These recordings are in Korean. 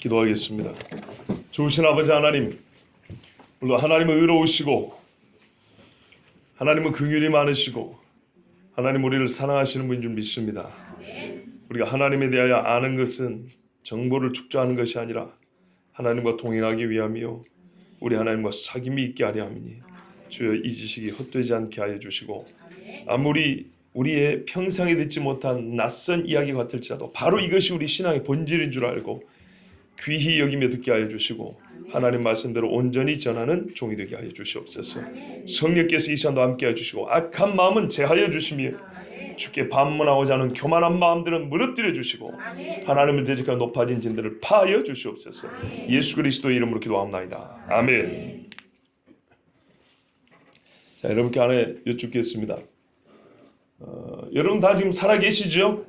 기도하겠습니다. 좋으신 아버지 하나님, 물론 하나님은 의로우시고 하나님은 긍휼이 많으시고 하나님 우리를 사랑하시는 분인 줄 믿습니다. 우리가 하나님에 대하여 아는 것은 정보를 축적하는 것이 아니라 하나님과 동행하기 위함이요 우리 하나님과 사귐이 있게 하려 함이니 주여 이 지식이 헛되지 않게 하여 주시고 아무리 우리의 평상에 듣지 못한 낯선 이야기 같을지라도 바로 이것이 우리 신앙의 본질인 줄 알고 귀히 여기며 듣게 하여 주시고 하나님 말씀대로 온전히 전하는 종이 되게 하여 주시옵소서. 성령께서 이 시간도 함께 해주시고 악한 마음은 제하여 주시며 주께 반문하고자 하는 교만한 마음들은 무너뜨려 주시고 하나님을 대적하여 높아진 진들을 파하여 주시옵소서. 예수 그리스도의 이름으로 기도합나이다. 아멘. 자, 여러분께 하나 여쭙겠습니다. 여러분 다 지금 살아계시죠?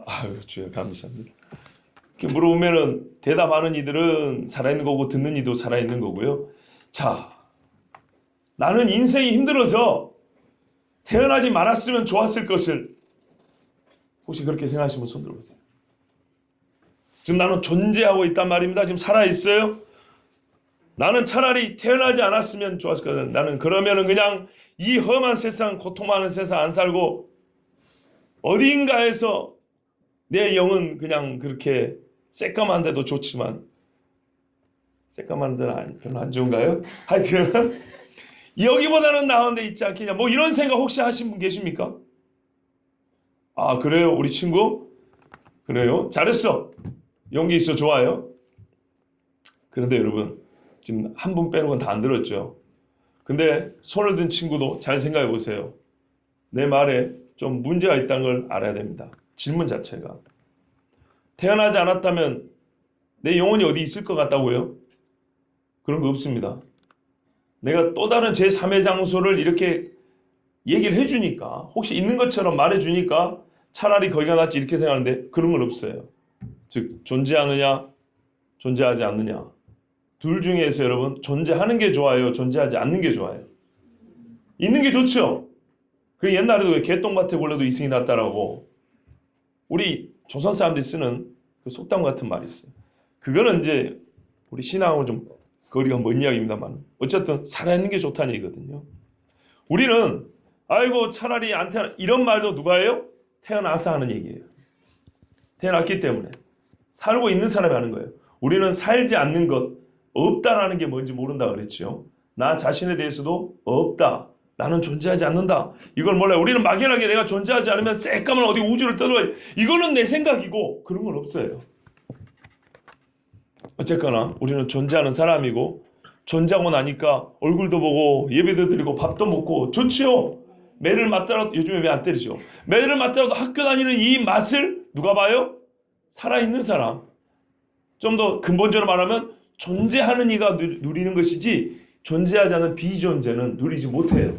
아유 주여 감사합니다. 이렇게 물어보면은 대답하는 이들은 살아있는 거고 듣는 이도 살아있는 거고요. 자, 나는 인생이 힘들어서 태어나지 말았으면 좋았을 것을 혹시 그렇게 생각하시면 손 들어보세요. 지금 나는 존재하고 있단 말입니다. 지금 살아있어요? 나는 차라리 태어나지 않았으면 좋았을 거다. 나는 그러면은 그냥 이 험한 세상, 고통 많은 세상 안 살고 어딘가에서 내 영은 그냥 그렇게 새까만 데도 좋지만 새까만 데는 별로 안 좋은가요? 하여튼 여기보다는 나은 데 있지 않겠냐 뭐 이런 생각 혹시 하신 분 계십니까? 아 그래요? 우리 친구? 그래요? 잘했어. 용기 있어. 좋아요. 그런데 여러분 지금 한 분 빼는 건 다 안 들었죠? 근데 손을 든 친구도 잘 생각해 보세요. 내 말에 좀 문제가 있다는 걸 알아야 됩니다. 질문 자체가 태어나지 않았다면 내 영혼이 어디 있을 것 같다고요? 그런 거 없습니다. 내가 또 다른 제3의 장소를 이렇게 얘기를 해주니까 혹시 있는 것처럼 말해주니까 차라리 거기가 낫지 이렇게 생각하는데 그런 건 없어요. 즉 존재하느냐 존재하지 않느냐 둘 중에서 여러분 존재하는 게 좋아요? 존재하지 않는 게 좋아요? 있는 게 좋죠? 그 옛날에도 왜 개똥밭에 굴려도 이승이 낫다라고 우리 조선 사람들이 쓰는 그 속담 같은 말이 있어요. 그거는 이제 우리 신앙하고 좀 거리가 먼 이야기입니다만 어쨌든 살아있는 게 좋다는 얘기거든요. 우리는 아이고 차라리 안 태어나 이런 말도 누가 해요? 태어나서 하는 얘기예요. 태어났기 때문에 살고 있는 사람이 하는 거예요. 우리는 살지 않는 것 없다라는 게 뭔지 모른다 그랬죠. 나 자신에 대해서도 없다. 나는 존재하지 않는다. 이걸 몰라요. 우리는 막연하게 내가 존재하지 않으면 새까만 어디 우주를 떠돌아요. 이거는 내 생각이고 그런 건 없어요. 어쨌거나 우리는 존재하는 사람이고 존재하고 나니까 얼굴도 보고 예배도 드리고 밥도 먹고 좋지요. 매를 맞더라도 요즘에 왜 안 때리죠? 매를 맞더라도 학교 다니는 이 맛을 누가 봐요? 살아있는 사람. 좀 더 근본적으로 말하면 존재하는 이가 누리는 것이지 존재하지 않은 비존재는 누리지 못해요.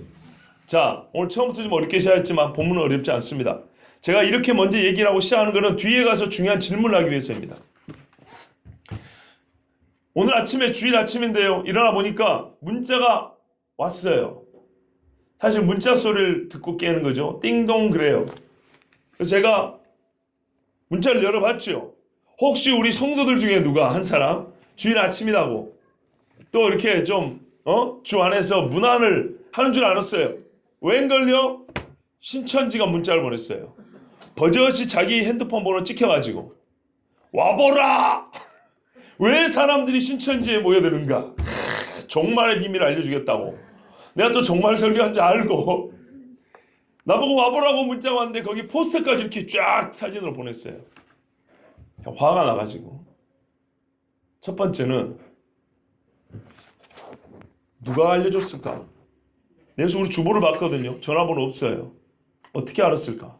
자, 오늘 처음부터 좀 어렵게 시작했지만 본문은 어렵지 않습니다. 제가 이렇게 먼저 얘기를 하고 시작하는 것은 뒤에 가서 중요한 질문을 하기 위해서입니다. 오늘 아침에 주일 아침인데요. 일어나 보니까 문자가 왔어요. 사실 문자 소리를 듣고 깨는 거죠. 띵동 그래요. 그래서 제가 문자를 열어봤죠. 혹시 우리 성도들 중에 누가 한 사람 주일 아침이라고 또 이렇게 좀 주 안에서 문안을 하는 줄 알았어요. 웬걸요? 신천지가 문자를 보냈어요. 버젓이 자기 핸드폰 번호 찍혀가지고 와보라! 왜 사람들이 신천지에 모여드는가? 종말의 비밀을 알려주겠다고. 내가 또 종말 설교한 줄 알고 나보고 와보라고 문자가 왔는데 거기 포스터까지 이렇게 쫙 사진으로 보냈어요. 화가 나가지고 첫 번째는 누가 알려줬을까? 내가 우리 주보를 봤거든요. 전화번호 없어요. 어떻게 알았을까?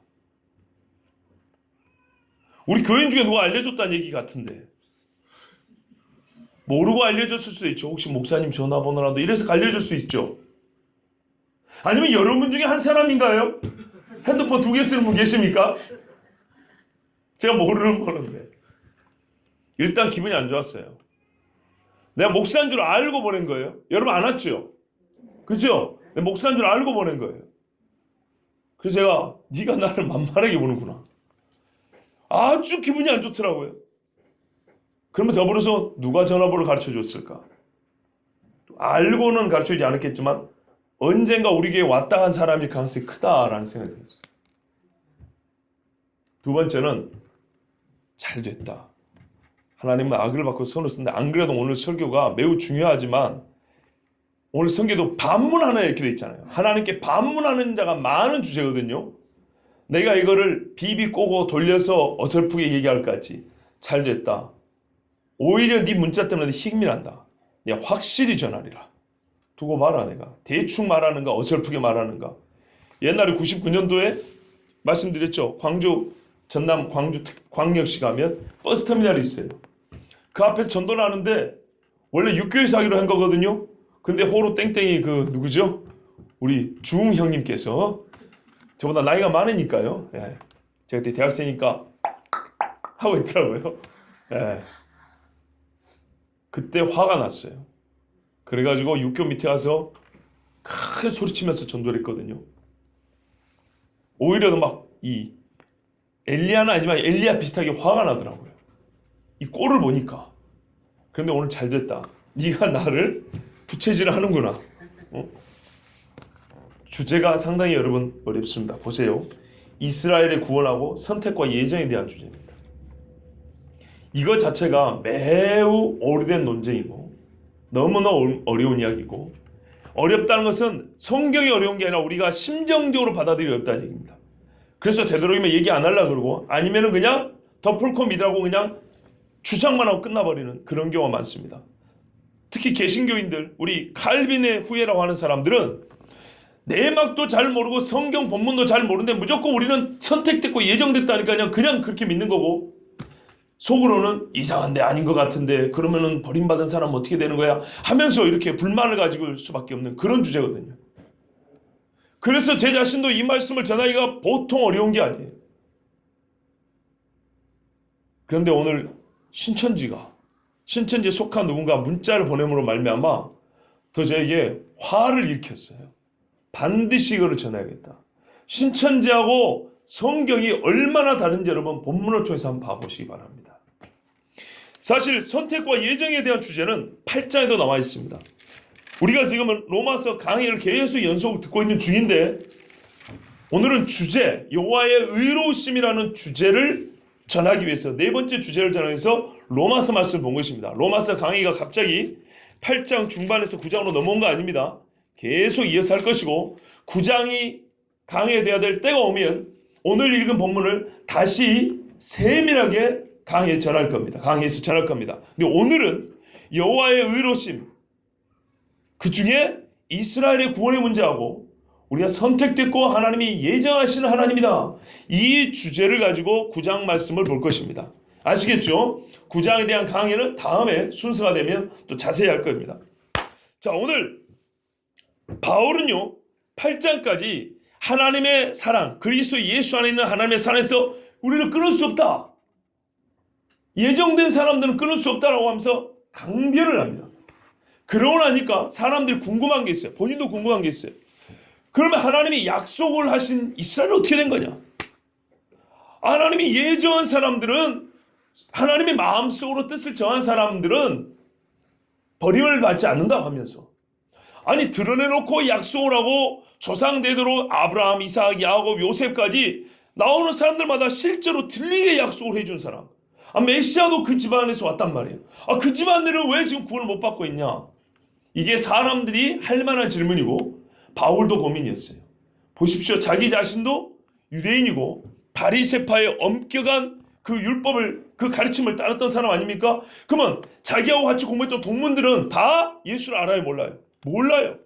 우리 교인 중에 누가 알려줬다는 얘기 같은데 모르고 알려줬을 수도 있죠. 혹시 목사님 전화번호라도 이래서 알려줄 수 있죠. 아니면 여러분 중에 한 사람인가요? 핸드폰 2개 쓰는 분 계십니까? 제가 모르는 번호인데 일단 기분이 안 좋았어요. 내가 목사인 줄 알고 보낸 거예요. 여러분 안 왔죠? 그죠? 내가 목사인 줄 알고 보낸 거예요. 그래서 제가 네가 나를 만만하게 보는구나. 아주 기분이 안 좋더라고요. 그러면 더불어서 누가 전화번호를 가르쳐 줬을까? 알고는 가르쳐 주지 않았겠지만 언젠가 우리 교회에 왔다 간 사람일 가능성이 크다라는 생각이 들었어요. 두 번째는 잘 됐다. 하나님은 악을 받고 선을 쓴다. 안 그래도 오늘 설교가 매우 중요하지만 오늘 설교도 반문하는 이렇게 돼 있잖아요. 하나님께 반문하는 자가 많은 주제거든요. 내가 이거를 비비꼬고 돌려서 어설프게 얘기할 것 같지. 잘 됐다. 오히려 네 문자 때문에 힘이 난다. 내가 확실히 전하리라. 두고 봐라 내가. 대충 말하는가 어설프게 말하는가. 옛날에 99년도에 말씀드렸죠. 광주 전남 광역시 가면 버스터미널이 있어요. 그 앞에서 전도를 하는데 원래 육교에서 하기로 한 거거든요. 근데 호로 땡땡이 그 누구죠? 우리 주웅 형님께서 저보다 나이가 많으니까요. 예. 제가 그때 대학생이니까 하고 있더라고요. 예. 그때 화가 났어요. 그래가지고 육교 밑에 가서 크게 소리치면서 전도를 했거든요. 오히려 막 이 엘리야는 아니지만 엘리야 비슷하게 화가 나더라고요. 이 꼴을 보니까. 그런데 오늘 잘 됐다. 네가 나를 부채질을 하는구나. 주제가 상당히 여러분 어렵습니다. 보세요. 이스라엘의 구원하고 선택과 예정에 대한 주제입니다. 이것 자체가 매우 오래된 논쟁이고 너무나 어려운 이야기고 어렵다는 것은 성경이 어려운 게 아니라 우리가 심정적으로 받아들이기 어렵다는 얘기입니다. 그래서 되도록이면 얘기 안 하려고 그러고 아니면은 그냥 덮을코 믿으라고 그냥 주장만 하고 끝나버리는 그런 경우가 많습니다. 특히 개신교인들, 우리 칼빈의 후예라고 하는 사람들은 내막도 잘 모르고 성경 본문도 잘 모르는데 무조건 우리는 선택됐고 예정됐다니까 그냥 그렇게 믿는 거고 속으로는 이상한데 아닌 것 같은데 그러면은 버림받은 사람은 어떻게 되는 거야 하면서 이렇게 불만을 가지고 올 수밖에 없는 그런 주제거든요. 그래서 제 자신도 이 말씀을 전하기가 보통 어려운 게 아니에요. 그런데 오늘 신천지에 속한 누군가 문자를 보냄으로 말미암아 더 저에게 화를 일으켰어요. 반드시 이거를 전해야겠다. 신천지하고 성경이 얼마나 다른지 여러분 본문을 통해서 한번 봐보시기 바랍니다. 사실 선택과 예정에 대한 주제는 8장에도 나와 있습니다. 우리가 지금은 로마서 강의를 계속 연속 듣고 있는 중인데 오늘은 주제, 여호와의 의로우심이라는 주제를 전하기 위해서 네 번째 주제를 전하기 위해서 로마서 말씀을 본 것입니다. 로마서 강의가 갑자기 8장 중반에서 9장으로 넘어온 거 아닙니다. 계속 이어서 할 것이고 9장이 강의돼야 될 때가 오면 오늘 읽은 본문을 다시 세밀하게 강의에서 전할 겁니다. 근데 오늘은 여호와의 의로우심 그 중에 이스라엘의 구원의 문제하고 우리가 선택됐고 하나님이 예정하시는 하나님이다. 이 주제를 가지고 9장 말씀을 볼 것입니다. 아시겠죠? 9장에 대한 강의는 다음에 순서가 되면 또 자세히 할 겁니다. 자, 오늘 바울은요 8장까지 하나님의 사랑, 그리스도 예수 안에 있는 하나님의 사랑에서 우리를 끊을 수 없다. 예정된 사람들은 끊을 수 없다라고 하면서 강변을 합니다. 그러고 나니까 사람들이 궁금한 게 있어요. 본인도 궁금한 게 있어요. 그러면 하나님이 약속을 하신 이스라엘은 어떻게 된 거냐? 하나님이 예정한 사람들은 하나님의 마음속으로 뜻을 정한 사람들은 버림을 받지 않는다고 하면서 아니 드러내놓고 약속을 하고 조상대대로 아브라함, 이삭, 야곱, 요셉까지 나오는 사람들마다 실제로 들리게 약속을 해준 사람. 메시아도 그 집안에서 왔단 말이에요. 그 집안들은 왜 지금 구원을 못 받고 있냐? 이게 사람들이 할 만한 질문이고 바울도 고민이었어요. 보십시오. 자기 자신도 유대인이고 바리새파의 엄격한 그 율법을 그 가르침을 따랐던 사람 아닙니까? 그러면 자기하고 같이 공부했던 동문들은 다 예수를 알아요? 몰라요? 몰라요.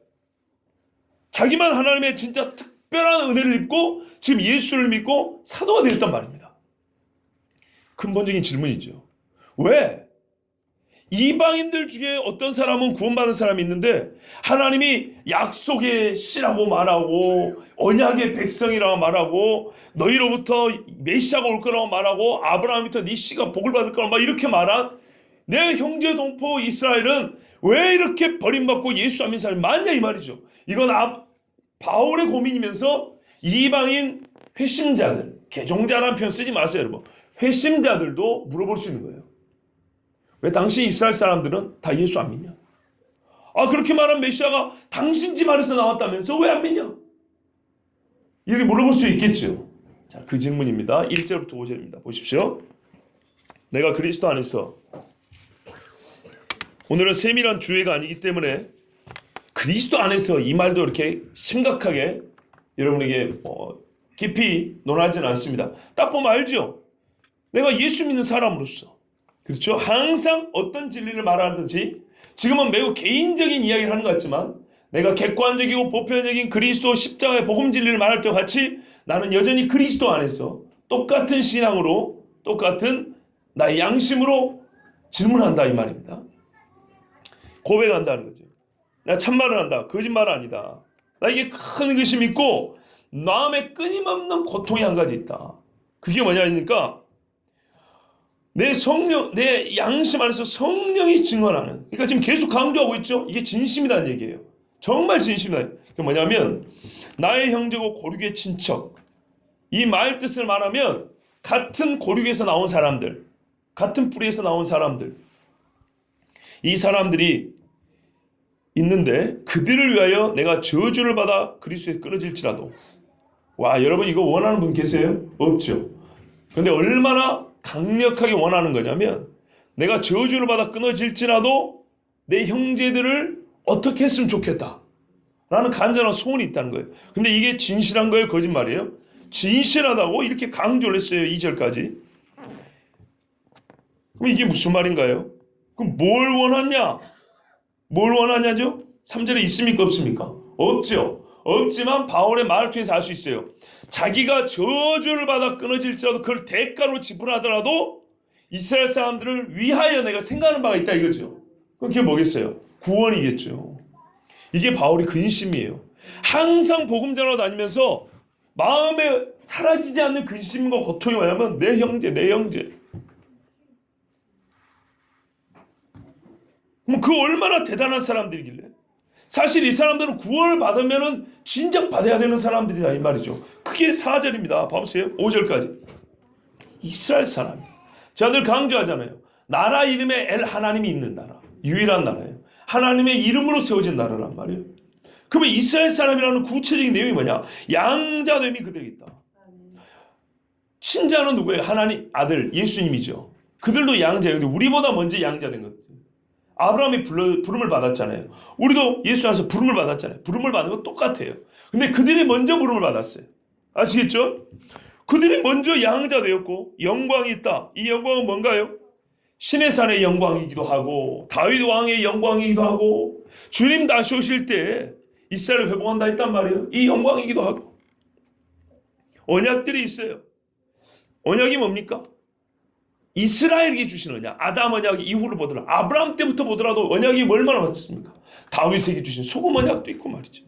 자기만 하나님의 진짜 특별한 은혜를 입고 지금 예수를 믿고 사도가 되었단 말입니다. 근본적인 질문이죠. 왜? 이방인들 중에 어떤 사람은 구원받은 사람이 있는데 하나님이 약속의 씨라고 말하고 언약의 백성이라고 말하고 너희로부터 메시아가 올 거라고 말하고 아브라함부터 네 씨가 복을 받을 거라고 막 이렇게 말한 내 형제 동포 이스라엘은 왜 이렇게 버림받고 예수 안 믿는 사람이 많냐 이 말이죠. 이건 바울의 고민이면서 이방인 회심자들, 개종자라는 표현 쓰지 마세요 여러분. 회심자들도 물어볼 수 있는 거예요. 왜 당신 이스라엘 사람들은 다 예수 안 믿냐? 아, 그렇게 말한 메시아가 당신 집안에서 나왔다면서 왜 안 믿냐? 이렇게 물어볼 수 있겠죠. 자, 그 질문입니다. 1절부터 5절입니다. 보십시오. 내가 그리스도 안에서, 오늘은 세밀한 주의가 아니기 때문에 그리스도 안에서 이 말도 이렇게 심각하게 여러분에게 깊이 논하지는 않습니다. 딱 보면 알죠? 내가 예수 믿는 사람으로서, 그렇죠? 항상 어떤 진리를 말하든지, 지금은 매우 개인적인 이야기를 하는 것 같지만 내가 객관적이고 보편적인 그리스도 십자가의 복음 진리를 말할 때와 같이 나는 여전히 그리스도 안에서 똑같은 신앙으로, 똑같은 나의 양심으로 질문한다, 이 말입니다. 고백한다는 거죠. 내가 참말을 한다. 거짓말은 아니다. 나에게 큰 의심이 있고 마음에 끊임없는 고통이 한 가지 있다. 그게 뭐냐니까 내 성령, 내 양심 안에서 성령이 증언하는, 그러니까 지금 계속 강조하고 있죠. 이게 진심이라는 얘기예요. 정말 진심이다. 그게 뭐냐면 나의 형제고 고륙의 친척, 이 말 뜻을 말하면 같은 고륙에서 나온 사람들, 같은 뿌리에서 나온 사람들, 이 사람들이 있는데 그들을 위하여 내가 저주를 받아 그리스도에 끊어질지라도. 와, 여러분 이거 원하는 분 계세요? 없죠. 근데 얼마나 강력하게 원하는 거냐면 내가 저주를 받아 끊어질지라도 내 형제들을 어떻게 했으면 좋겠다 라는 간절한 소원이 있다는 거예요. 근데 이게 진실한 거예요? 거짓말이에요? 진실하다고 이렇게 강조를 했어요. 2절까지. 그럼 이게 무슨 말인가요? 그럼 뭘 원하냐? 뭘 원하냐죠? 3절에 있습니까? 없습니까? 없죠. 없지만 바울의 말을 통해서 알 수 있어요. 자기가 저주를 받아 끊어질지라도 그걸 대가로 지불하더라도 이스라엘 사람들을 위하여 내가 생각하는 바가 있다 이거죠. 그럼 그게 뭐겠어요? 구원이겠죠. 이게 바울의 근심이에요. 항상 복음 전하러 다니면서 마음에 사라지지 않는 근심과 고통이 뭐냐면 내 형제, 내 형제. 그럼 그 얼마나 대단한 사람들이길래. 사실 이 사람들은 구원을 받으면은 진작 받아야 되는 사람들이다 이 말이죠. 그게 4절입니다. 봐보세요. 5절까지. 이스라엘 사람. 제가 늘 강조하잖아요. 나라 이름에 엘 하나님이 있는 나라. 유일한 나라예요. 하나님의 이름으로 세워진 나라란 말이에요. 그러면 이스라엘 사람이라는 구체적인 내용이 뭐냐? 양자됨이 그들에게 있다. 친자는 누구예요? 하나님 아들 예수님이죠. 그들도 양자예요. 근데 우리보다 먼저 양자된 거죠. 아브라함이 부름을 받았잖아요. 우리도 예수 안에서 부름을 받았잖아요. 부름을 받은 건 똑같아요. 근데 그들이 먼저 부름을 받았어요. 아시겠죠? 그들이 먼저 양자 되었고 영광이 있다. 이 영광은 뭔가요? 신의 산의 영광이기도 하고 다윗 왕의 영광이기도 하고 주님 다시 오실 때 이스라엘을 회복한다 했단 말이에요. 이 영광이기도 하고 언약들이 있어요. 언약이 뭡니까? 이스라엘에게 주신 언약, 아담 언약 이후를 보더라도 아브라함 때부터 보더라도 언약이 얼마나 많습니까? 다윗에게 주신 소금 언약도 있고 말이죠.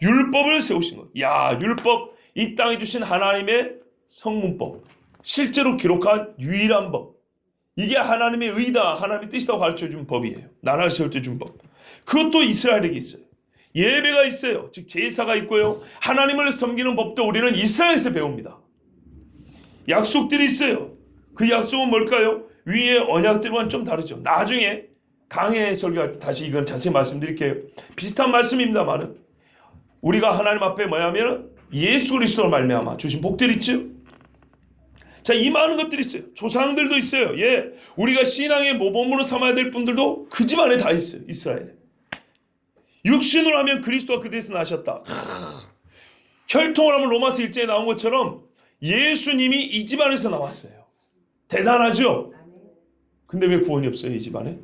율법을 세우신 것. 야, 율법, 이 땅에 주신 하나님의 성문법, 실제로 기록한 유일한 법. 이게 하나님의 의다, 하나님의 뜻이라고 가르쳐준 법이에요. 나라를 세울 때 준 법. 그것도 이스라엘에게 있어요. 예배가 있어요. 즉 제사가 있고요. 하나님을 섬기는 법도 우리는 이스라엘에서 배웁니다. 약속들이 있어요. 그 약속은 뭘까요? 위의 언약들과는 좀 다르죠. 나중에 강해 설교할 때 다시 이건 자세히 말씀드릴게요. 비슷한 말씀입니다만은 우리가 하나님 앞에 뭐냐면 예수 그리스도로 말미암아 주신 복들이 있죠. 자, 이 많은 것들이 있어요. 조상들도 있어요. 예, 우리가 신앙의 모범으로 삼아야 될 분들도 그 집안에 다 있어요. 이스라엘에. 육신으로 하면 그리스도가 그들에서 나셨다. 혈통을 하면 로마서 1장에 나온 것처럼 예수님이 이 집안에서 나왔어요. 대단하죠? 근데 왜 구원이 없어요? 이 집안에?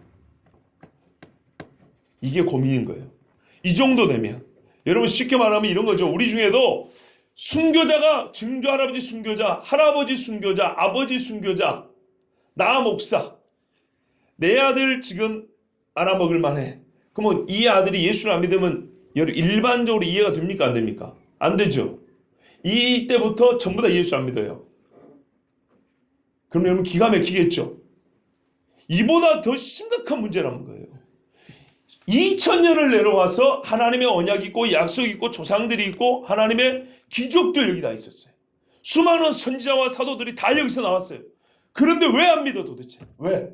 이게 고민인 거예요. 이 정도 되면 여러분 쉽게 말하면 이런 거죠. 우리 중에도 순교자가 증조 할아버지 순교자, 할아버지 순교자, 아버지 순교자, 나 목사, 내 아들 지금 알아먹을 만해. 그러면 이 아들이 예수를 안 믿으면 일반적으로 이해가 됩니까? 안 됩니까? 안 되죠. 이때부터 전부 다 예수 안 믿어요. 그럼 여러분 기가 막히겠죠. 이보다 더 심각한 문제라는 거예요. 2000년을 내려와서 하나님의 언약이 있고 약속이 있고 조상들이 있고 하나님의 기적도 여기 다 있었어요. 수많은 선지자와 사도들이 다 여기서 나왔어요. 그런데 왜 안 믿어 도대체? 왜?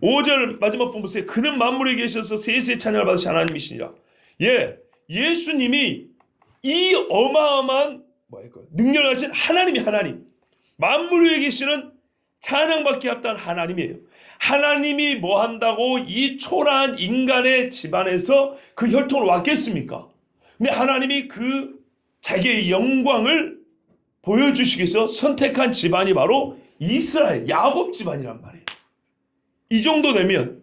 5절 마지막 부분 보세요. 그는 만물에 계셔서 세세의 찬양을 받으신 하나님이시니라. 예, 예수님이 이 어마어마한 능력을 가진 하나님, 만물 위에 계시는 찬양받기 합당한 하나님이에요. 하나님이 뭐 한다고 이 초라한 인간의 집안에서 그 혈통을 왔겠습니까? 근데 하나님이 그 자기의 영광을 보여주시기 위해서 선택한 집안이 바로 이스라엘, 야곱 집안이란 말이에요. 이 정도 되면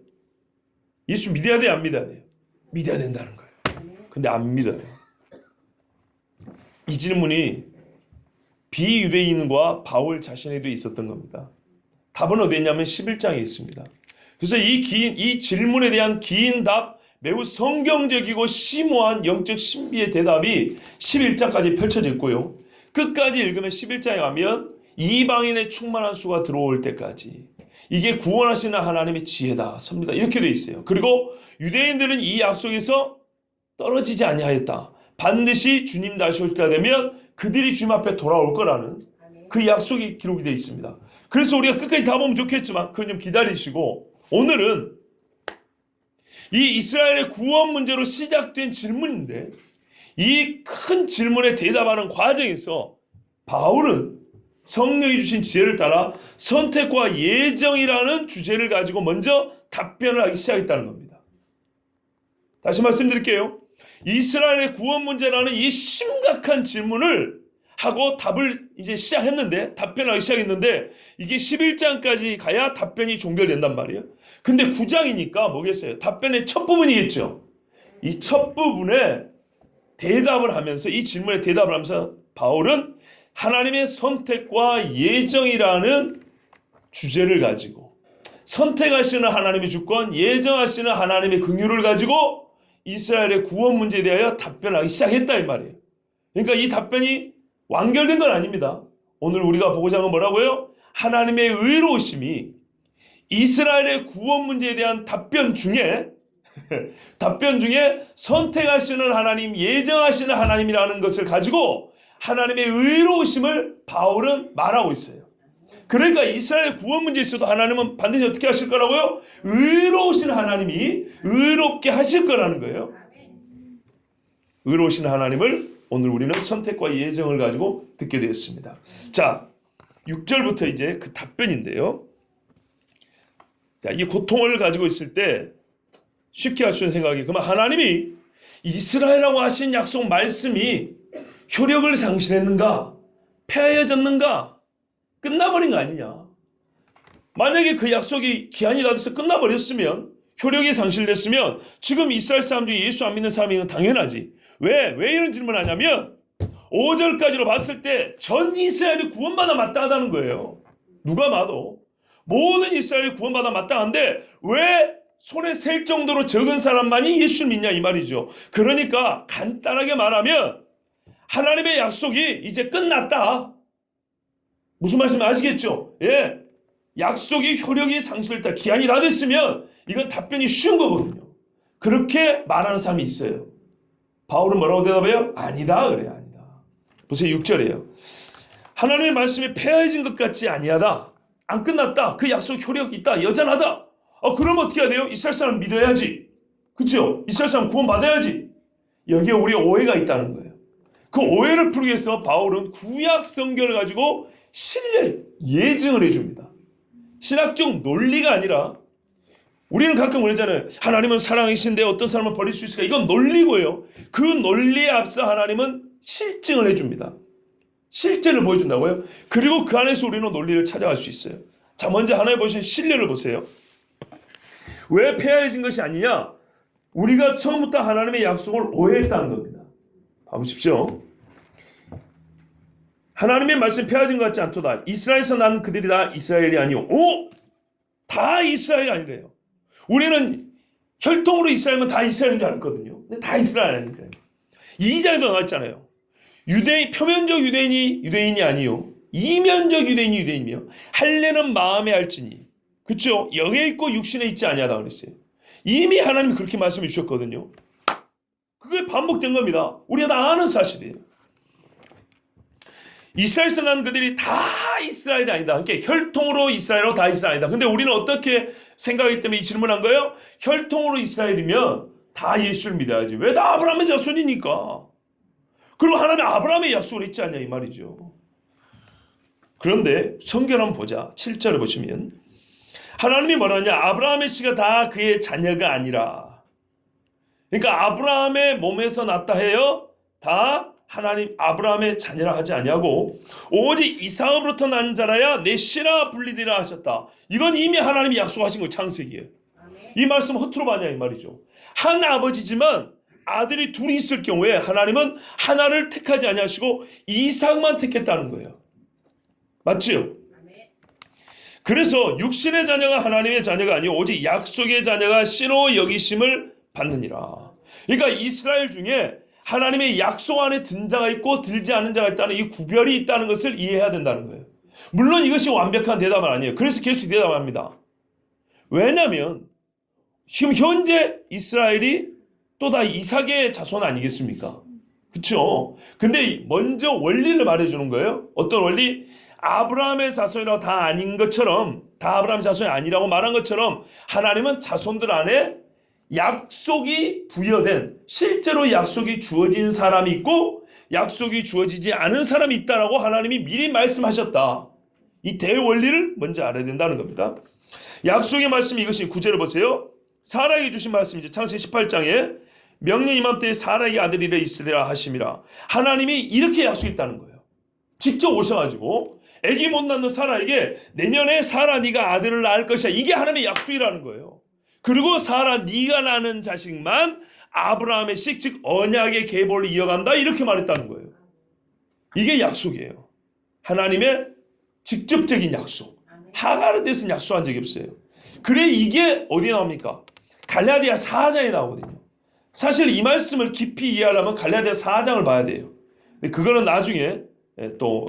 예수 믿어야 돼요, 안 믿어야 돼요? 믿어야 된다는 거예요. 근데 안 믿어요. 이 질문이 비유대인과 바울 자신에도 있었던 겁니다. 답은 어디 있냐면 11장에 있습니다. 그래서 이 질문에 대한 긴 답, 매우 성경적이고 심오한 영적 신비의 대답이 11장까지 펼쳐져 있고요. 끝까지 읽으면 11장에 가면 이방인의 충만한 수가 들어올 때까지 이게 구원하시는 하나님의 지혜다, 섭니다. 이렇게 되어 있어요. 그리고 유대인들은 이 약속에서 떨어지지 아니하였다. 반드시 주님 다시 올 때 되면 그들이 주님 앞에 돌아올 거라는 그 약속이 기록이 되어 있습니다. 그래서 우리가 끝까지 다 보면 좋겠지만 그건 좀 기다리시고 오늘은 이 이스라엘의 구원 문제로 시작된 질문인데 이 큰 질문에 대답하는 과정에서 바울은 성령이 주신 지혜를 따라 선택과 예정이라는 주제를 가지고 먼저 답변을 하기 시작했다는 겁니다. 다시 말씀드릴게요. 이스라엘의 구원 문제라는 이 심각한 질문을 하고 답을 이제 시작했는데, 답변하기 시작했는데, 이게 11장까지 가야 답변이 종결된단 말이에요. 근데 9장이니까 뭐겠어요? 답변의 첫 부분이겠죠. 이 첫 부분에 대답을 하면서, 이 질문에 대답을 하면서 바울은 하나님의 선택과 예정이라는 주제를 가지고 선택하시는 하나님의 주권, 예정하시는 하나님의 긍휼을 가지고 이스라엘의 구원 문제에 대하여 답변하기 시작했다 이 말이에요. 그러니까 이 답변이 완결된 건 아닙니다. 오늘 우리가 보고자 하는 건 뭐라고요? 하나님의 의로우심이 이스라엘의 구원 문제에 대한 답변 중에 선택하시는 하나님, 예정하시는 하나님이라는 것을 가지고 하나님의 의로우심을 바울은 말하고 있어요. 그러니까 이스라엘 구원 문제에 있어도 하나님은 반드시 어떻게 하실 거라고요? 의로우신 하나님이 의롭게 하실 거라는 거예요. 의로우신 하나님을 오늘 우리는 선택과 예정을 가지고 듣게 되었습니다. 자, 6절부터 이제 그 답변인데요. 자, 이 고통을 가지고 있을 때 쉽게 할 수 있는 생각이, 그러면 하나님이 이스라엘하고 하신 약속 말씀이 효력을 상실했는가? 폐하여졌는가? 끝나버린 거 아니냐? 만약에 그 약속이 기한이 다 돼서 끝나버렸으면, 효력이 상실됐으면 지금 이스라엘 사람 중에 예수 안 믿는 사람이 건 당연하지. 왜 이런 질문을 하냐면 5절까지로 봤을 때 전 이스라엘이 구원받아 마땅하다는 거예요. 누가 봐도 모든 이스라엘이 구원받아 마땅한데 왜 손에 셀 정도로 적은 사람만이 예수를 믿냐 이 말이죠. 그러니까 간단하게 말하면 하나님의 약속이 이제 끝났다. 무슨 말씀인지 아시겠죠? 예, 약속이 효력이 상실됐다. 기한이 다 됐으면 이건 답변이 쉬운 거거든요. 그렇게 말하는 사람이 있어요. 바울은 뭐라고 대답해요? 아니다 그래요. 아니다. 보세요. 6절이에요. 하나님의 말씀이 폐하해진 것 같지 아니하다. 안 끝났다. 그 약속 효력이 있다. 여전하다. 그럼 어떻게 해야 돼요? 이스라엘 사람 믿어야지. 그렇죠? 이스라엘 사람 구원받아야지. 여기에 우리의 오해가 있다는 거예요. 그 오해를 풀기 위해서 바울은 구약 성경을 가지고 신뢰, 예증을 해줍니다. 신학적 논리가 아니라 우리는 가끔 그러잖아요. 하나님은 사랑이신데 어떤 사람을 버릴 수 있을까? 이건 논리고요. 그 논리에 앞서 하나님은 실증을 해줍니다. 실제를 보여준다고요. 그리고 그 안에서 우리는 논리를 찾아갈 수 있어요. 자, 먼저 하나님 보신 신뢰를 보세요. 왜 폐하해진 것이 아니냐? 우리가 처음부터 하나님의 약속을 오해했다는 겁니다. 봐보십시오. 하나님의 말씀 폐하진 것 같지 않도다. 이스라엘에서 난 그들이 다 이스라엘이 아니오. 다 이스라엘이 아니래요. 우리는 혈통으로 이스라엘이면 다 이스라엘인 줄 알았거든요. 근데 다 이스라엘 아니래요. 2장에도 나왔잖아요. 표면적 유대인이 아니요. 이면적 유대인이며 할례는 마음에 할지니. 그렇죠? 영에 있고 육신에 있지 아니하다 그랬어요. 이미 하나님이 그렇게 말씀해 주셨거든요. 그게 반복된 겁니다. 우리가 다 아는 사실이에요. 이스라엘에서 난 그들이 다 이스라엘이 아니다. 그러니까 혈통으로 이스라엘로 다 이스라엘 아니다. 근데 우리는 어떻게 생각하기 때문에 이 질문한 거예요? 혈통으로 이스라엘이면 다 예수를 믿어야지. 왜 다 아브라함의 자손이니까. 그리고 하나님 아브라함의 약속을 했지 않냐 이 말이죠. 그런데 성경 한번 보자. 7절을 보시면 하나님이 뭐라냐? 아브라함의 씨가 다 그의 자녀가 아니라. 그러니까 아브라함의 몸에서 났다 해요. 다 하나님 아브라함의 자녀라 하지 아니하고 오직 이삭으로부터 난 자라야 내 씨라 불리리라 하셨다. 이건 이미 하나님이 약속하신 거 창세기에. 이 말씀 허투루 봤냐 이 말이죠. 한 아버지지만 아들이 둘이 있을 경우에 하나님은 하나를 택하지 아니하시고 이삭만 택했다는 거예요. 맞죠? 그래서 육신의 자녀가 하나님의 자녀가 아니고 오직 약속의 자녀가 씨로 여기심을 받느니라. 그러니까 이스라엘 중에 하나님의 약속 안에 든 자가 있고 들지 않은 자가 있다는 이 구별이 있다는 것을 이해해야 된다는 거예요. 물론 이것이 완벽한 대답은 아니에요. 그래서 계속 대답합니다. 왜냐하면 지금 현재 이스라엘이 또 다 이삭의 자손 아니겠습니까? 그렇죠? 근데 먼저 원리를 말해주는 거예요. 어떤 원리? 아브라함의 자손이라고 다 아닌 것처럼, 다 아브라함의 자손이 아니라고 말한 것처럼 하나님은 자손들 안에 약속이 부여된, 실제로 약속이 주어진 사람이 있고 약속이 주어지지 않은 사람이 있다라고 하나님이 미리 말씀하셨다. 이 대원리를 먼저 알아야 된다는 겁니다. 약속의 말씀이 이것이 9절을 보세요. 사라에게 주신 말씀이죠. 창세기 18장에 명령 이맘때에 사라에게 아들이라 있으리라 하심이라. 하나님이 이렇게 약속했다는 거예요. 직접 오셔가지고 애기 못 낳는 사라에게 내년에 사라 네가 아들을 낳을 것이야. 이게 하나님의 약속이라는 거예요. 그리고 사라 네가 낳는 자식만 아브라함의 씨, 즉 언약의 계보를 이어간다 이렇게 말했다는 거예요. 이게 약속이에요. 하나님의 직접적인 약속. 하갈에 대해서는 약속한 적이 없어요. 그래 이게 어디에 나옵니까? 갈라디아 4장에 나오거든요. 사실 이 말씀을 깊이 이해하려면 갈라디아 4장을 봐야 돼요. 근데 그거는 나중에 또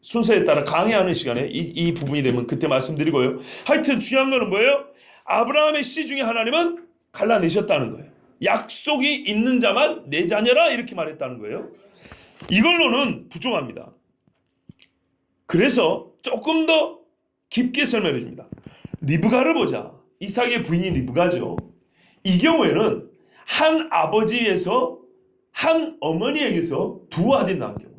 순서에 따라 강의하는 시간에 이 부분이 되면 그때 말씀드리고요. 하여튼 중요한 거는 뭐예요? 아브라함의 씨 중에 하나님은 갈라내셨다는 거예요. 약속이 있는 자만 내 자녀라 이렇게 말했다는 거예요. 이걸로는 부족합니다. 그래서 조금 더 깊게 설명해 줍니다. 리브가를 보자. 이삭의 부인이 리브가죠. 이 경우에는 한 아버지에서 한 어머니에게서 두 아들이 낳은 경우예요.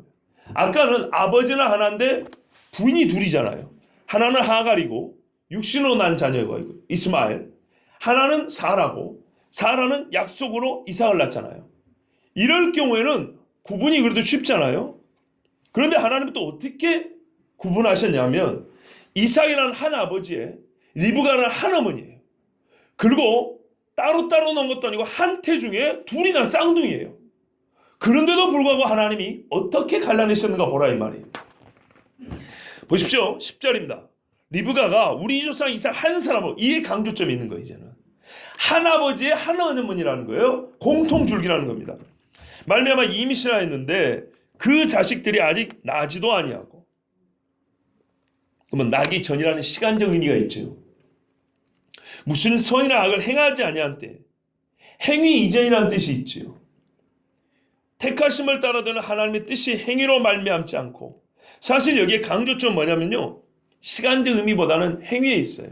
아까는 아버지는 하나인데 부인이 둘이잖아요. 하나는 하갈이고 육신으로 난 자녀가 이스마엘, 하나는 사라고 사라는 약속으로 이삭을 낳잖아요. 이럴 경우에는 구분이 그래도 쉽잖아요. 그런데 하나님은 또 어떻게 구분하셨냐면 이삭이라는 한 아버지에 리브가라는 한 어머니예요. 그리고 따로따로 놓은 것도 아니고 한 태중에 둘이 난 쌍둥이에요. 그런데도 불구하고 하나님이 어떻게 갈라내셨는가 보라 이 말이에요. 보십시오. 10절입니다. 리브가가 우리 조상 이삭 한 사람으로, 이게 강조점이 있는 거예요. 이제는 한 아버지의 한 어머니라는 거예요. 공통줄기라는 겁니다. 말미암아 이미시라 했는데 그 자식들이 아직 나지도 아니하고, 그러면 나기 전이라는 시간적 의미가 있죠. 무슨 선이나 악을 행하지 아니한 때, 행위 이전이라는 뜻이 있죠. 택하심을 따라되는 하나님의 뜻이 행위로 말미암지 않고, 사실 여기에 강조점 뭐냐면요, 시간적 의미보다는 행위에 있어요.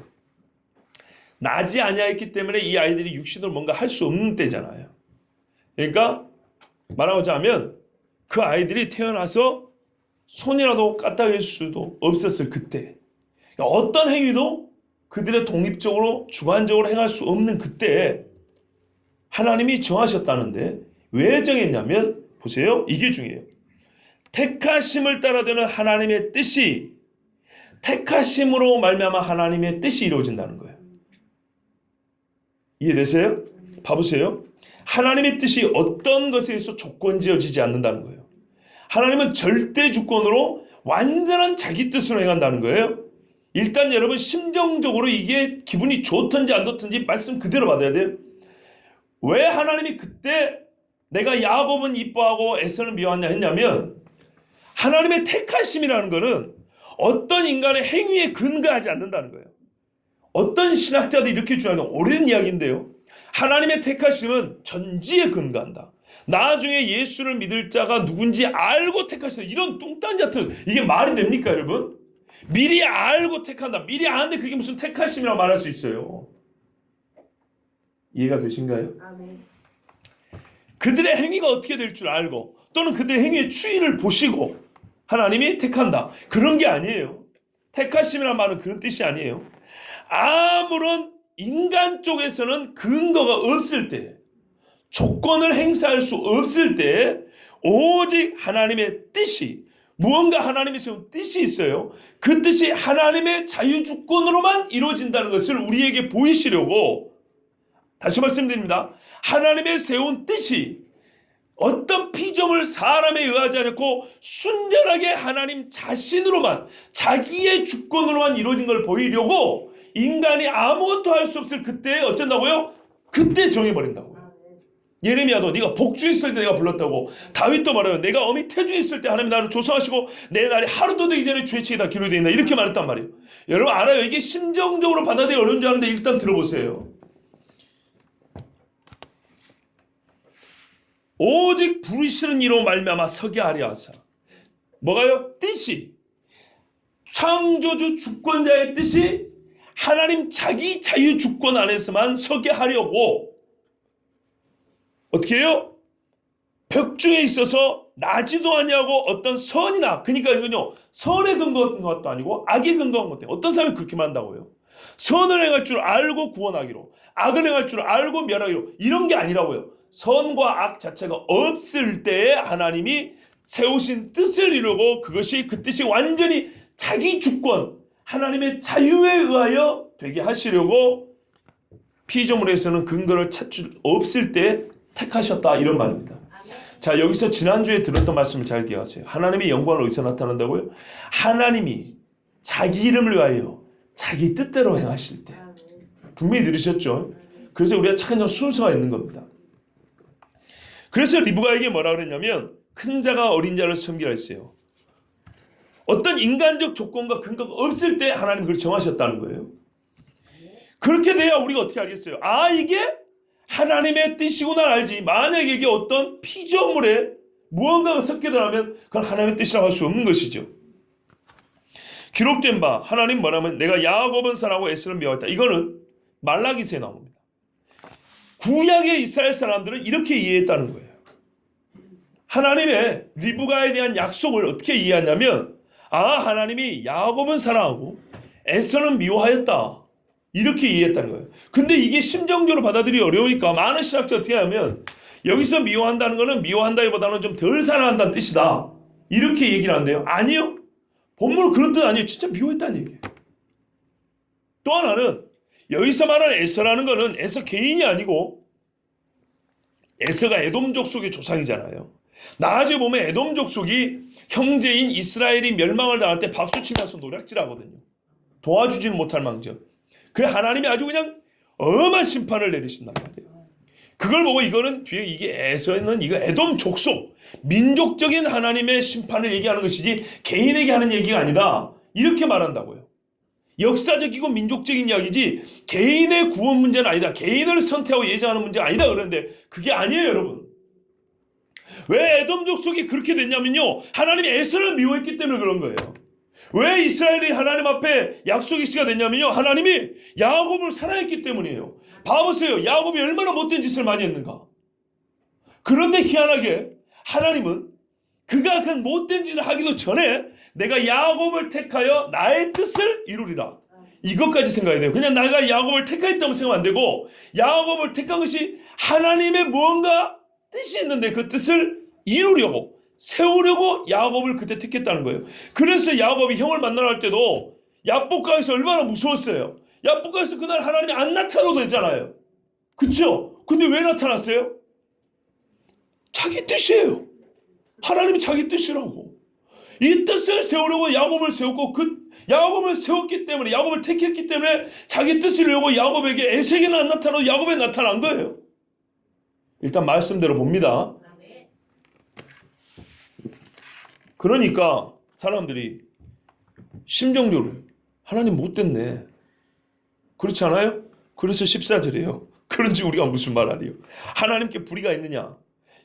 나지 아니하였기 때문에 이 아이들이 육신으로 뭔가 할 수 없는 때잖아요. 그러니까 말하자면 그 아이들이 태어나서 손이라도 까딱일 수도 없었을 그때, 그러니까 어떤 행위도 그들의 독립적으로 주관적으로 행할 수 없는 그때에 하나님이 정하셨다는데, 왜 정했냐면 보세요. 이게 중요해요. 택하심을 따라되는 하나님의 뜻이 택하심으로 말미암아 하나님의 뜻이 이루어진다는 거예요. 이해되세요? 봐보세요. 하나님의 뜻이 어떤 것에 의해서 조건지어지지 않는다는 거예요. 하나님은 절대 주권으로 완전한 자기 뜻으로 행한다는 거예요. 일단 여러분 심정적으로 이게 기분이 좋든지 안 좋든지 말씀 그대로 받아야 돼요. 왜 하나님이 그때 내가 야곱은 이뻐하고 에서는 미워하냐 했냐면, 하나님의 택하심이라는 것은 어떤 인간의 행위에 근거하지 않는다는 거예요. 어떤 신학자들이 이렇게 주장하는 오랜 이야기인데요. 하나님의 택하심은 전지에 근거한다. 나중에 예수를 믿을 자가 누군지 알고 택하시다. 이런 뚱딴지 같은, 이게 말이 됩니까, 여러분? 미리 알고 택한다. 미리 아는데 그게 무슨 택하심이라고 말할 수 있어요. 이해가 되신가요? 그들의 행위가 어떻게 될 줄 알고 또는 그들의 행위의 추이를 보시고 하나님이 택한다. 그런 게 아니에요. 택하심이라는 말은 그런 뜻이 아니에요. 아무런 인간 쪽에서는 근거가 없을 때, 조건을 행사할 수 없을 때 오직 하나님의 뜻이, 무언가 하나님이 세운 뜻이 있어요. 그 뜻이 하나님의 자유주권으로만 이루어진다는 것을 우리에게 보이시려고, 다시 말씀드립니다. 하나님의 세운 뜻이 어떤 피조물 사람에 의하지 않고 순전하게 하나님 자신으로만, 자기의 주권으로만 이루어진 걸 보이려고 인간이 아무것도 할 수 없을 그때에 어쩐다고요? 그때 정해버린다고요. 예레미야도 네가 복주에 있을 때 내가 불렀다고. 다윗도 말해요. 내가 어미 태중에 있을 때 하나님 나를 조성하시고 내 날이 하루도 되기 전에 주의 책이 다 기록되어 있나, 이렇게 말했단 말이에요. 여러분 알아요. 이게 심정적으로 받아들이기 어려운 줄 아는데 일단 들어보세요. 오직 부르시는 이로 말미암아 서게 하려 하사. 뭐가요? 뜻이, 창조주 주권자의 뜻이 하나님 자기 자유 주권 안에서만 서게 하려고 어떻게 해요? 벽중에 있어서 나지도 아니하고 어떤 선이나, 그러니까 이건요, 선에 근거한 것도 아니고 악에 근거한 것도 아니고, 어떤 사람이 그렇게 말한다고요? 선을 행할 줄 알고 구원하기로, 악을 행할 줄 알고 멸하기로, 이런 게 아니라고요. 선과 악 자체가 없을 때에 하나님이 세우신 뜻을 이루고 그것이, 그 뜻이 완전히 자기 주권, 하나님의 자유에 의하여 되게 하시려고 피조물에서는 근거를 찾을 수 없을 때 택하셨다, 이런 말입니다. 자, 여기서 지난주에 들었던 말씀을 잘 기억하세요. 하나님의 영광을 어디서 나타난다고요? 하나님이 자기 이름을 위하여 자기 뜻대로 행하실 때. 분명히 들으셨죠? 그래서 우리가 착한 점 순서가 있는 겁니다. 그래서 리브가에게 뭐라 그랬냐면, 큰 자가 어린 자를 섬기라 했어요. 어떤 인간적 조건과 근거가 없을 때 하나님 그걸 정하셨다는 거예요. 그렇게 돼야 우리가 어떻게 알겠어요? 아, 이게 하나님의 뜻이구나 알지. 만약에 이게 어떤 피조물에 무언가가 섞여 들어가면 그건 하나님의 뜻이라고 할 수 없는 것이죠. 기록된 바 하나님 뭐라면 내가 야곱은 사랑하고 에스는 미워했다. 이거는 말라기서에 나옵니다. 구약의 이스라엘 사람들은 이렇게 이해했다는 거예요. 하나님의 리브가에 대한 약속을 어떻게 이해하냐면, 아, 하나님이 야곱은 사랑하고 에서는 미워하였다, 이렇게 이해했다는 거예요. 근데 이게 심정적으로 받아들이기 어려우니까 많은 신학자 어떻게 하냐면, 여기서 미워한다는 거는 미워한다기보다는 좀 덜 사랑한다는 뜻이다, 이렇게 얘기를 하는데요. 아니요. 본문은 그런 뜻 아니에요. 진짜 미워했다는 얘기예요. 또 하나는 여기서 말하는 에서라는 거는 에서 개인이 아니고, 에서가 에돔 족속의 조상이잖아요. 나중에 보면 에돔 족속이 형제인 이스라엘이 멸망을 당할 때 박수치면서 노략질하거든요. 도와주지는 못할 망정. 그래 하나님이 아주 그냥 엄한 심판을 내리신단 말이에요. 그걸 보고 이거는 뒤에 이게 에서는 이거 에돔 족속, 민족적인 하나님의 심판을 얘기하는 것이지 개인에게 하는 얘기가 아니다, 이렇게 말한다고요. 역사적이고 민족적인 이야기지 개인의 구원 문제는 아니다, 개인을 선택하고 예정하는 문제가 아니다 그러는데 그게 아니에요, 여러분. 왜 에돔 족속이 그렇게 됐냐면요, 하나님이 에서를 미워했기 때문에 그런 거예요. 왜 이스라엘이 하나님 앞에 약속의 씨가 됐냐면요, 하나님이 야곱을 사랑했기 때문이에요. 봐보세요. 야곱이 얼마나 못된 짓을 많이 했는가. 그런데 희한하게 하나님은 그가 그 못된 짓을 하기도 전에 내가 야곱을 택하여 나의 뜻을 이루리라, 이것까지 생각해야 돼요. 그냥 내가 야곱을 택하였다고 생각하면 안 되고, 야곱을 택한 것이 하나님의 무언가 뜻이 있는데 그 뜻을 이루려고, 세우려고 야곱을 그때 택했다는 거예요. 그래서 야곱이 형을 만나러 갈 때도 야복강에서 얼마나 무서웠어요. 야복강에서 그날 하나님이 안 나타나도 되잖아요. 그렇죠? 근데 왜 나타났어요? 자기 뜻이에요. 하나님이 자기 뜻이라고. 이 뜻을 세우려고 야곱을 세웠고, 그 야곱을 세웠기 때문에, 야곱을 택했기 때문에 자기 뜻을 이루려고 야곱에게, 에서에게는 안 나타나도 야곱에 나타난 거예요. 일단 말씀대로 봅니다. 그러니까 사람들이 심정적으로 하나님 못됐네, 그렇지 않아요? 그래서 14절이에요. 그런지 우리가 무슨 말 하리요? 하나님께 불의가 있느냐?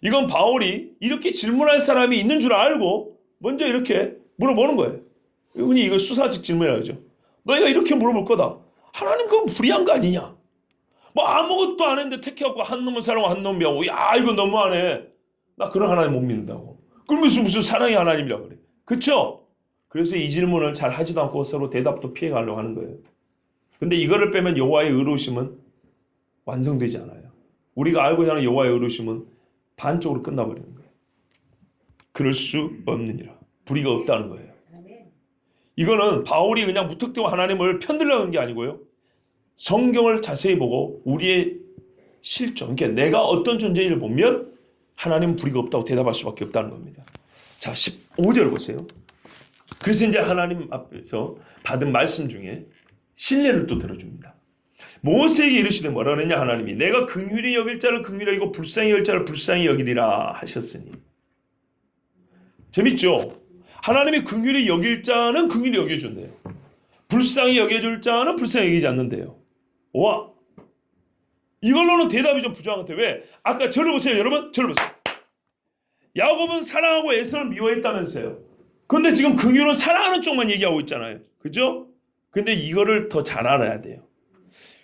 이건 바울이 이렇게 질문할 사람이 있는 줄 알고 먼저 이렇게 물어보는 거예요. 흔히 이거 수사직 질문이라고 하죠. 너희가 이렇게 물어볼 거다. 하나님 그건 불의한 거 아니냐? 뭐 아무것도 안 했는데 택해갖고 한 놈은 사랑하고 한 놈은 미워하고 야 이거 너무하네. 나 그런 하나님 못 믿는다고. 그럼 무슨 사랑의 하나님이라고 그래. 그쵸? 그래서 이 질문을 잘 하지도 않고 서로 대답도 피해가려고 하는 거예요. 근데 이거를 빼면 여호와의 의로우심은 완성되지 않아요. 우리가 알고자 하는 여호와의 의로우심은 반쪽으로 끝나버리는 거예요. 그럴 수 없느니라. 불의가 없다는 거예요. 이거는 바울이 그냥 무턱대고 하나님을 편들려는 게 아니고요. 성경을 자세히 보고 우리의 실존, 그러니까 내가 어떤 존재인지를 보면 하나님은 불의가 없다고 대답할 수밖에 없다는 겁니다. 자, 15절 보세요. 그래서 이제 하나님 앞에서 받은 말씀 중에 신뢰를 또 들어줍니다. 모세에게 이르시되 뭐라 그랬냐 하나님이 내가 긍휼히 여길 자를 긍휼히 여기고 불쌍히 여길 자를 불쌍히 여기리라 하셨으니. 재밌죠? 하나님이 긍휼히 여길 자는 긍휼히 여겨준대요. 불쌍히 여겨줄 자는 불쌍히 여기지 않는데요. 와, 이걸로는 대답이 좀 부족한 것 같아요. 왜? 아까 저를 보세요. 여러분 저를 보세요. 야곱은 사랑하고 에서를 미워했다면서요. 근데 지금 긍휼은 사랑하는 쪽만 얘기하고 있잖아요. 그죠? 근데 이거를 더 잘 알아야 돼요.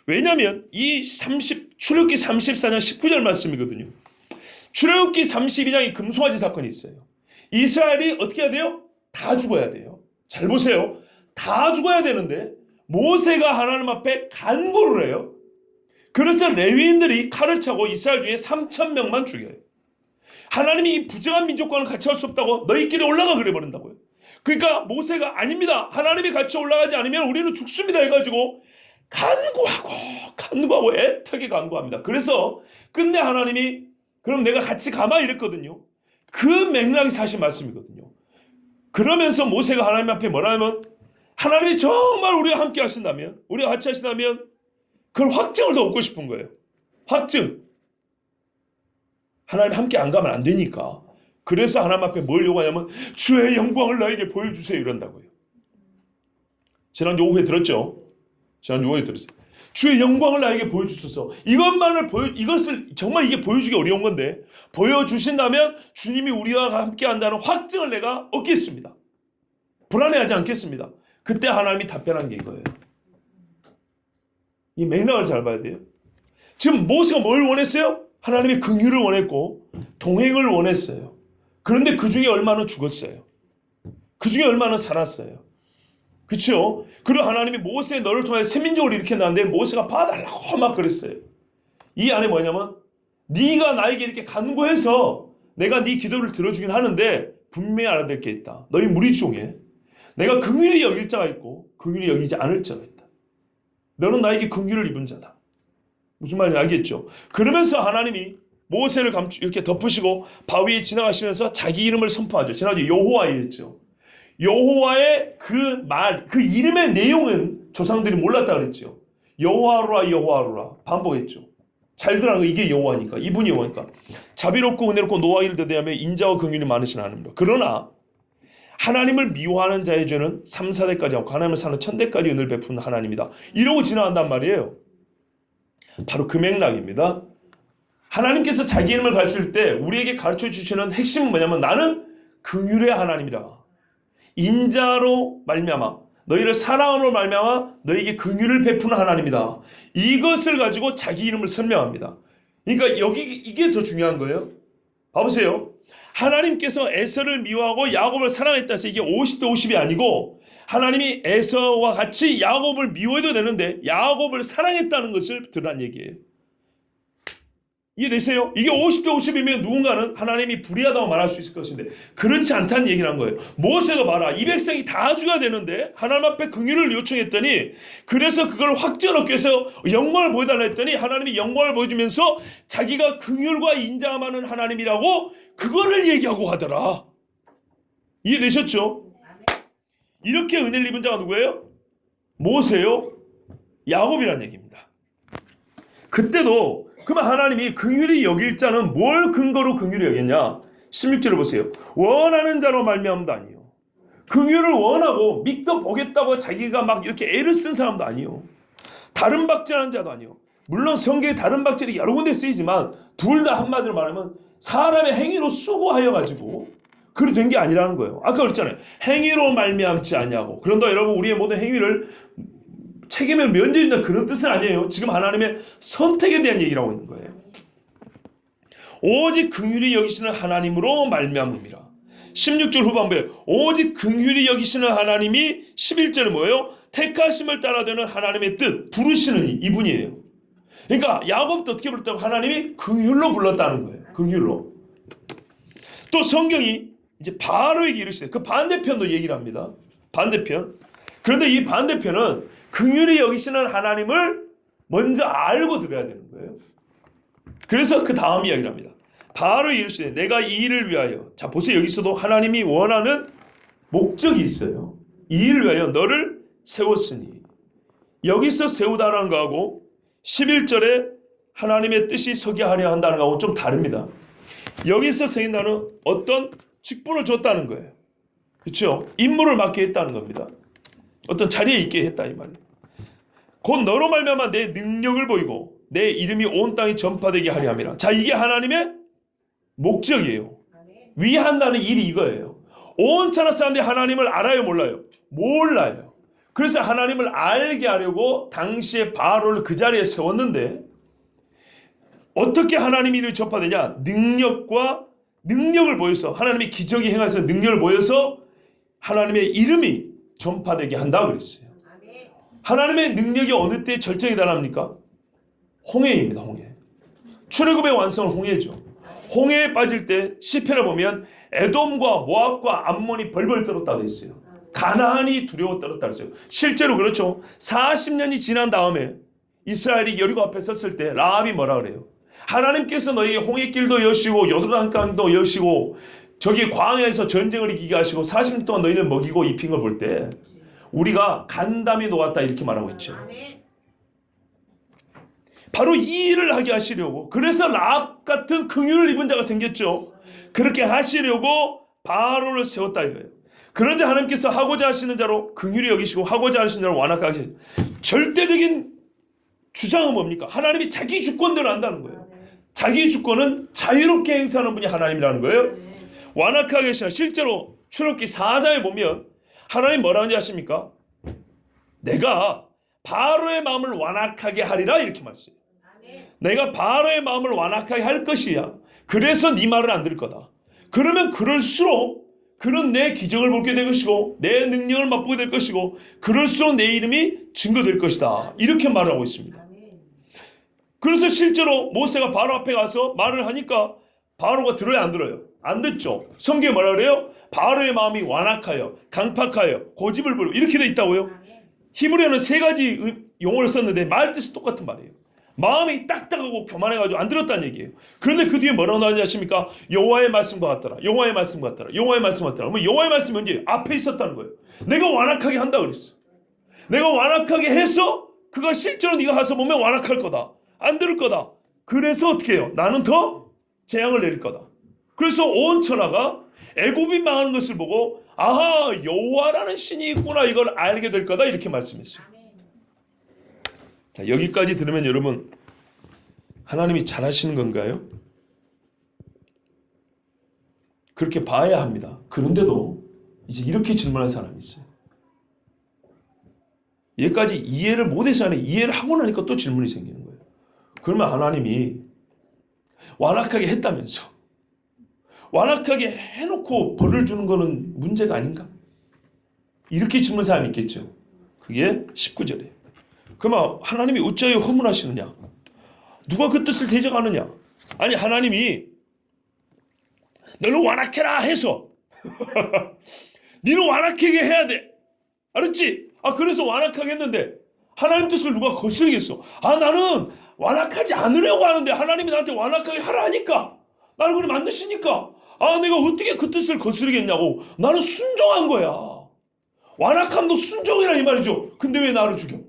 왜냐하면 이 출애굽기 34장 19절 말씀이거든요. 출애굽기 32장에 금송아지 사건이 있어요. 이스라엘이 어떻게 해야 돼요? 다 죽어야 돼요. 잘 보세요. 다 죽어야 되는데 모세가 하나님 앞에 간구를 해요. 그래서 레위인들이 칼을 차고 이스라엘 중에 3,000명만 죽여요. 하나님이 이 부정한 민족과는 같이 할 수 없다고 너희끼리 올라가 그래 버린다고요. 그러니까 모세가 아닙니다. 하나님이 같이 올라가지 않으면 우리는 죽습니다 해가지고 간구하고 애타게 간구합니다. 그래서 끝내 하나님이 그럼 내가 같이 가마 이랬거든요. 그 맥락이 사실 말씀이거든요. 그러면서 모세가 하나님 앞에 뭐라 하면 하나님이 정말 우리와 함께 하신다면 우리가 같이 하신다면 그걸 확증을 더 얻고 싶은 거예요. 확증. 하나님 함께 안 가면 안 되니까. 그래서 하나님 앞에 뭘 요구하냐면 주의 영광을 나에게 보여주세요 이런다고요. 지난주 오후에 들었죠? 지난주 오후에 들었어요. 주의 영광을 나에게 보여주소서. 이것을 정말 이게 보여주기 어려운 건데 보여주신다면 주님이 우리와 함께 한다는 확증을 내가 얻겠습니다. 불안해하지 않겠습니다. 그때 하나님이 답변한 게 이거예요. 이 맥락을 잘 봐야 돼요. 지금 모세가 뭘 원했어요? 하나님의 긍휼을 원했고 동행을 원했어요. 그런데 그 중에 얼마는 죽었어요. 그 중에 얼마는 살았어요. 그렇죠? 그리고 하나님이 모세 너를 통해 세민족을 일으켰는데 모세가 봐달라고 막 그랬어요. 이 안에 뭐냐면 네가 나에게 이렇게 간구해서 내가 네 기도를 들어주긴 하는데 분명히 알아야 될 게 있다. 너희 무리 중에 내가 긍휼히 여길 자가 있고 긍휼히 여기지 않을 자가 있다. 너는 나에게 긍휼을 입은 자다. 무슨 말인지 알겠죠? 그러면서 하나님이 모세를 이렇게 덮으시고 바위에 지나가시면서 자기 이름을 선포하죠. 지난주 여호와였죠. 여호와의 그 이름의 내용은 조상들이 몰랐다 그랬죠. 여호와루라 여호와루라 반복했죠. 잘 들어라 이게 여호와니까 이분이 여호와니까 자비롭고 은혜롭고 노하기를 더대하며 인자와 긍휼이 많으신 하나님이라. 그러나 하나님을 미워하는 자의 죄는 3, 4대까지 하고 하나님을 사는 1000대까지 은혜를 베푸는 하나님이다. 이러고 지나간단 말이에요. 바로 그 맥락입니다. 하나님께서 자기 이름을 가르칠 때 우리에게 가르쳐 주시는 핵심은 뭐냐면 나는 긍휼의 하나님이다. 인자로 말미암아 너희를 사랑으로 말미암아 너희에게 긍휼을 베푸는 하나님이다. 이것을 가지고 자기 이름을 설명합니다. 그러니까 이게 더 중요한 거예요. 봐보세요. 하나님께서 에서를 미워하고 야곱을 사랑했다 해서 이게 50대 50이 아니고 하나님이 에서와 같이 야곱을 미워해도 되는데 야곱을 사랑했다는 것을 드러난 얘기예요. 이해되세요? 이게 50대 50이면 누군가는 하나님이 불의하다고 말할 수 있을 것인데 그렇지 않다는 얘기를 한 거예요. 모세가 봐라. 이 백성이 다 죽어야 되는데 하나님 앞에 긍휼을 요청했더니 그래서 그걸 확증을 얻기 위해서 영광을 보여달라 했더니 하나님이 영광을 보여주면서 자기가 긍휼과 인자가 많은 하나님이라고 그거를 얘기하고 하더라. 이해되셨죠? 이렇게 은혜를 입은 자가 누구예요? 모세요? 야곱이란 얘기입니다. 그때도 그러면 하나님이 긍휼히 여길 자는 뭘 근거로 긍휼히 여겼냐? 16절을 보세요. 원하는 자로 말미암도 아니요. 긍휼을 원하고 믿어 보겠다고 자기가 막 이렇게 애를 쓴 사람도 아니요. 다른 박질하는 자도 아니요. 물론 성경에 다른 박질이 여러 군데 쓰이지만 둘 다 한마디로 말하면 사람의 행위로 수고하여 가지고 그리 된 게 아니라는 거예요. 아까 그랬잖아요. 행위로 말미암지 아니하고. 그런다 여러분 우리의 모든 행위를 책임을 면제해준다 그런 뜻은 아니에요. 지금 하나님의 선택에 대한 얘기를 하고 있는 거예요. 오직 긍휼히 여기시는 하나님으로 말미암음이라. 16절 후반부에 오직 긍휼히 여기시는 하나님이 11절에 뭐예요? 택하심을 따라되는 하나님의 뜻 부르시는 이분이에요. 그러니까 야곱도 어떻게 불렀다고? 하나님이 긍휼로 불렀다는 거예요. 긍휼로. 또 성경이 이제 바로에게 이르시되 그 반대편도 얘기를 합니다. 반대편. 그런데 이 반대편은 긍휼히 여기시는 하나님을 먼저 알고 들어야 되는 거예요. 그래서 그 다음 이야기를 합니다. 바로 이르시되 내가 이 일을 위하여. 자 보세요. 여기서도 하나님이 원하는 목적이 있어요. 이 일을 위하여 너를 세웠으니. 여기서 세우다라는 거하고 11절에 하나님의 뜻이 서게 하려 한다는 거하고 좀 다릅니다. 여기서 세운다는 어떤 직분을 줬다는 거예요. 그렇죠? 임무를 맡게 했다는 겁니다. 어떤 자리에 있게 했다 이 말이에요. 곧 너로 말미암아 내 능력을 보이고 내 이름이 온 땅에 전파되게 하려 함이라. 자 이게 하나님의 목적이에요. 위한다는 일이 이거예요. 온 천하 사람들이 하나님을 알아요 몰라요? 몰라요. 그래서 하나님을 알게 하려고 당시에 바로를 그 자리에 세웠는데 어떻게 하나님 이름이 전파되냐? 능력을 보여서 하나님의 기적이 행하셔서 능력을 보여서 하나님의 이름이 전파되게 한다고 그랬어요. 하나님의 능력이 어느 때 절정에 달합니까? 홍해입니다. 홍해. 출애굽의 완성은 홍해죠. 홍해에 빠질 때 시편을 보면 에돔과 모압과 암몬이 벌벌 떨었다고 했어요. 가나안이 두려워 떨었다고 했어요. 실제로 그렇죠. 40년이 지난 다음에 이스라엘이 여리고 앞에 섰을 때 라합이 뭐라 그래요? 하나님께서 너희에게 홍해길도 여시고 요르단강도 여시고 저기 광야에서 전쟁을 이기게 하시고 40년 동안 너희를 먹이고 입힌 걸 볼 때 우리가 간담이 녹았다 이렇게 말하고 있죠. 바로 이 일을 하게 하시려고 그래서 라합 같은 긍휼을 입은 자가 생겼죠. 그렇게 하시려고 바로를 세웠다 이거예요. 그런데 하나님께서 하고자 하시는 자로 긍휼히 여기시고 하고자 하시는 자로 완악하게 하시는 절대적인 주장은 뭡니까? 하나님이 자기 주권대로 한다는 거예요. 자기 주권은 자유롭게 행사하는 분이 하나님이라는 거예요. 완악하게 하시나 실제로 출애굽기 4장에 보면 하나님 뭐라고 하십니까? 내가 바로의 마음을 완악하게 하리라 이렇게 말씀해요. 내가 바로의 마음을 완악하게 할 것이야. 그래서 네 말을 안 들을 거다. 그러면 그럴수록 그런 내 기적을 보게 될 것이고 내 능력을 맛보게 될 것이고 그럴수록 내 이름이 증거될 것이다. 이렇게 말하고 있습니다. 그래서 실제로 모세가 바로 앞에 가서 말을 하니까 바로가 들어요 안 들어요? 안 듣죠. 성경에 뭐라 그래요? 바로의 마음이 완악하여 강팍하여 고집을 부리고 이렇게 돼 있다고요. 히브리어는 세 가지 용어를 썼는데 말 뜻이 똑같은 말이에요. 마음이 딱딱하고 교만해가지고 안 들었다는 얘기예요. 그런데 그 뒤에 뭐라고 나오지 아십니까? 여호와의 말씀과 같더라. 여호와의 말씀과 같더라. 여호와의 말씀과 같더라. 그러면 여호와의 말씀이 언제? 앞에 있었다는 거예요. 내가 완악하게 한다 그랬어. 내가 완악하게 해서 그가 실제로 네가 가서 보면 완악할 거다. 안 들을 거다. 그래서 어떻게 해요? 나는 더 재앙을 내릴 거다. 그래서 온 천하가 애굽이 망하는 것을 보고 아하 여호와라는 신이 있구나 이걸 알게 될 거다 이렇게 말씀했어요. 자 여기까지 들으면 여러분 하나님이 잘하시는 건가요? 그렇게 봐야 합니다. 그런데도 이제 이렇게 질문한 사람이 있어요. 여기까지 이해를 못해서 안에 이해를 하고 나니까 또 질문이 생기는 거예요. 그러면 하나님이 완악하게 했다면서 완악하게 해놓고 벌을 주는 거는 문제가 아닌가? 이렇게 질문한 사람이 있겠죠. 그게 19절이에요. 그러면 하나님이 어찌하여 허물하시느냐? 누가 그 뜻을 대적하느냐? 아니 하나님이 너는 완악해라 해서 너는 완악하게 해야 돼. 알았지? 그래서 완악하게 했는데 하나님 뜻을 누가 거스르겠어? 나는 완악하지 않으려고 하는데 하나님이 나한테 완악하게 하라 하니까 나를 그렇게 만드시니까 내가 어떻게 그 뜻을 거스르겠냐고. 나는 순종한 거야. 완악함도 순종이라 이 말이죠. 근데 왜 나를 죽여?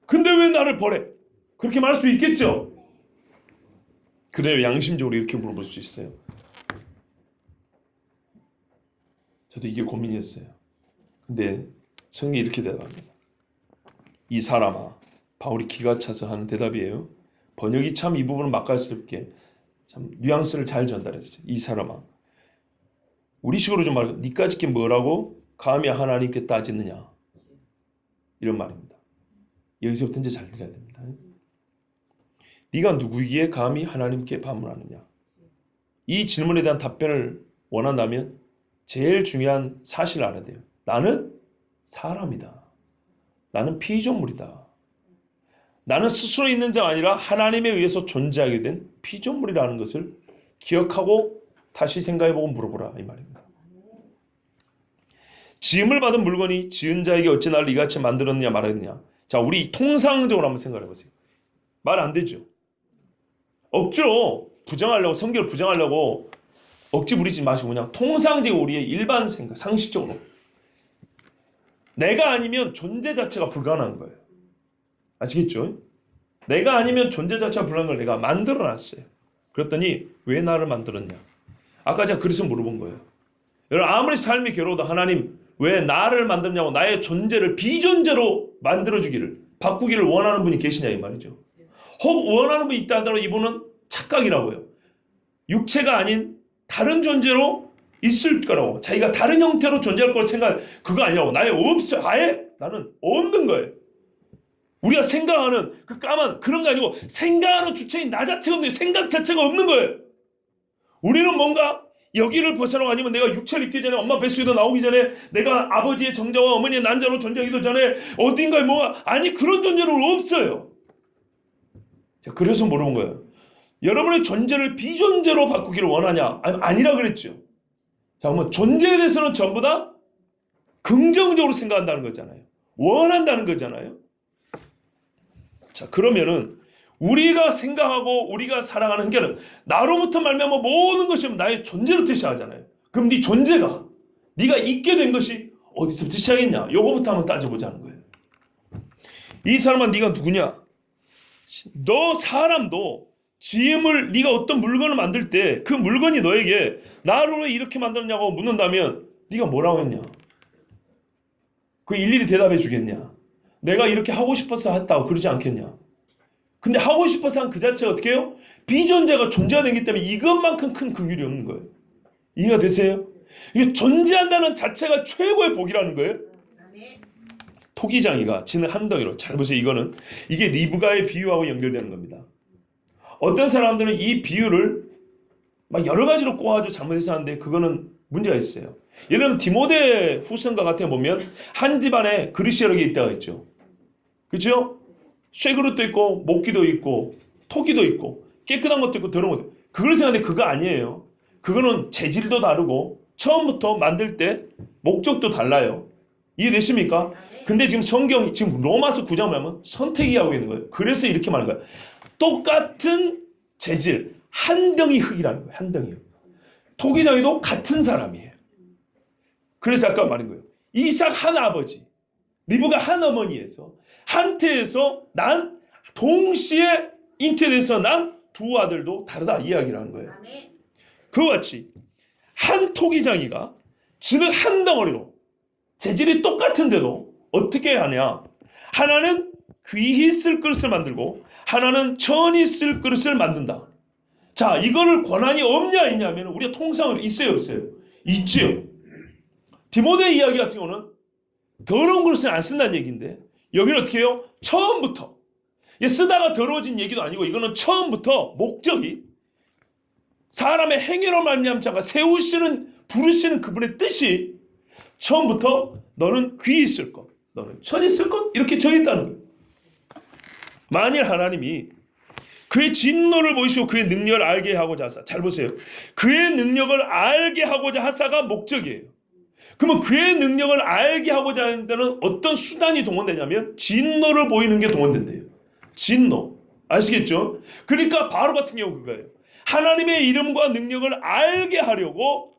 근데 왜 나를 벌해? 그렇게 말할 수 있겠죠? 그래요. 양심적으로 이렇게 물어볼 수 있어요. 저도 이게 고민이었어요. 근데 성경이 이렇게 대답합니다. 이 사람아, 바울이 기가 차서 하는 대답이에요. 번역이 참 이 부분은 맛깔스럽게 참 뉘앙스를 잘 전달했어요. 이 사람아. 우리 식으로 좀 말해. 니까짓 게 뭐라고 감히 하나님께 따지느냐. 이런 말입니다. 여기서부터 이제 잘 들어야 됩니다. 네가 누구이기에 감히 하나님께 반문하느냐. 이 질문에 대한 답변을 원한다면 제일 중요한 사실을 알아야 돼요. 나는 사람이다. 나는 피조물이다. 나는 스스로 있는 자가 아니라 하나님에 의해서 존재하게 된 피조물이라는 것을 기억하고 다시 생각해보고 물어보라 이 말입니다. 지음을 받은 물건이 지은 자에게 어찌 나를 이같이 만들었느냐 말하느냐. 자, 우리 통상적으로 한번 생각해보세요. 말 안 되죠. 억지로 부정하려고, 성경을 부정하려고 억지 부리지 마시고 그냥 통상적으로 우리의 일반 생각, 상식적으로 내가 아니면 존재 자체가 불가능한 거예요. 아시겠죠? 내가 아니면 존재 자체가 불가능한 걸 내가 만들어놨어요. 그랬더니 왜 나를 만들었냐? 아까 제가 그래서 물어본 거예요. 여러분 아무리 삶이 괴로워도 하나님 왜 나를 만들냐고 나의 존재를 비존재로 만들어주기를 바꾸기를 원하는 분이 계시냐 이 말이죠. 혹 원하는 분이 있다 하더라도 이분은 착각이라고요. 육체가 아닌 다른 존재로 있을 거라고 자기가 다른 형태로 존재할 거라고 생각 그거 아니라고. 나의 없어. 아예 나는 없는 거예요. 우리가 생각하는 그 까만 그런 거 아니고 생각하는 주체인 나 자체가 없는 생각 자체가 없는 거예요. 우리는 뭔가 여기를 벗어나고 아니면 내가 육체를 입기 전에 엄마 뱃속에서 나오기 전에 내가 아버지의 정자와 어머니의 난자로 존재하기도 전에 어딘가에 뭐가 아니 그런 존재는 없어요. 자, 그래서 물어본 거예요. 여러분의 존재를 비존재로 바꾸기를 원하냐? 아니라 그랬죠. 자, 그러면 존재에 대해서는 전부 다 긍정적으로 생각한다는 거잖아요. 원한다는 거잖아요. 자, 그러면은 우리가 생각하고 우리가 살아가는 게 나로부터 말미암아 모든 것이 나의 존재로부터 시작하잖아요. 그럼 네 존재가 네가 있게 된 것이 어디서부터 시작했냐? 요거부터 한번 따져보자는 거예요. 이 사람아 네가 누구냐? 너 사람도 지음을 네가 어떤 물건을 만들 때 그 물건이 너에게 나를 왜 이렇게 만들었냐고 묻는다면 네가 뭐라고 했냐? 그 일일이 대답해 주겠냐? 내가 이렇게 하고 싶어서 했다고 그러지 않겠냐? 근데 하고 싶어서 한 그 자체가 어떻게 해요? 비존재가 존재가 되기 때문에 이것만큼 큰 긍휼이 없는 거예요. 이해가 되세요? 이게 존재한다는 자체가 최고의 복이라는 거예요. 토기장이가 지는 한 덩이로. 잘 보세요. 이게 리브가의 비유하고 연결되는 겁니다. 어떤 사람들은 이 비유를 막 여러 가지로 꼬아가지고 잘못해서 하는데 그거는 문제가 있어요. 예를 들면 디모데 후서과 같은 거 보면 한 집안에 그릇이 여러 개 있다고 했죠. 그렇죠? 쇠그릇도 있고 목기도 있고 토기도 있고 깨끗한 것도 있고 더러운 것도 있고 그걸 생각하는데 그거 아니에요. 그거는 재질도 다르고 처음부터 만들 때 목적도 달라요. 이해되십니까? 근데 지금 지금 로마서 9장 보면 선택이 하고 있는 거예요. 그래서 이렇게 말하는 거예요. 똑같은 재질, 한 덩이 흙이라는 거예요. 한 덩이 흙. 토기장이도 같은 사람이에요. 그래서 아까 말한 거예요. 이삭 한 아버지, 리브가 한 어머니에서 한 태에서 난 동시에 잉태돼서 난 두 아들도 다르다 이야기를 하는 거예요. 그와 같이 한 토기장이가 지는 한 덩어리로 재질이 똑같은데도 어떻게 하냐? 하나는 귀히 쓸 그릇을 만들고 하나는 천히 쓸 그릇을 만든다. 자, 이거를 권한이 없냐 있냐면 우리가 통상으로 있어요 없어요? 있죠. 디모데 이야기 같은 경우는 더러운 그릇은 안 쓴다는 얘기인데 여기는 어떻게 해요? 처음부터 쓰다가 더러워진 얘기도 아니고 이거는 처음부터 목적이 사람의 행위로 말미암아 세우시는 부르시는 그분의 뜻이 처음부터 너는 귀히 쓸 것, 너는 천히 쓸 것 이렇게 정했다는 거예요. 만일 하나님이 그의 진노를 보이시고 그의 능력을 알게 하고자 하사. 잘 보세요. 그의 능력을 알게 하고자 하사가 목적이에요. 그러면 그의 능력을 알게 하고자 하는 데는 어떤 수단이 동원되냐면 진노를 보이는 게 동원된대요. 진노. 아시겠죠? 그러니까 바로 같은 경우 그거예요. 하나님의 이름과 능력을 알게 하려고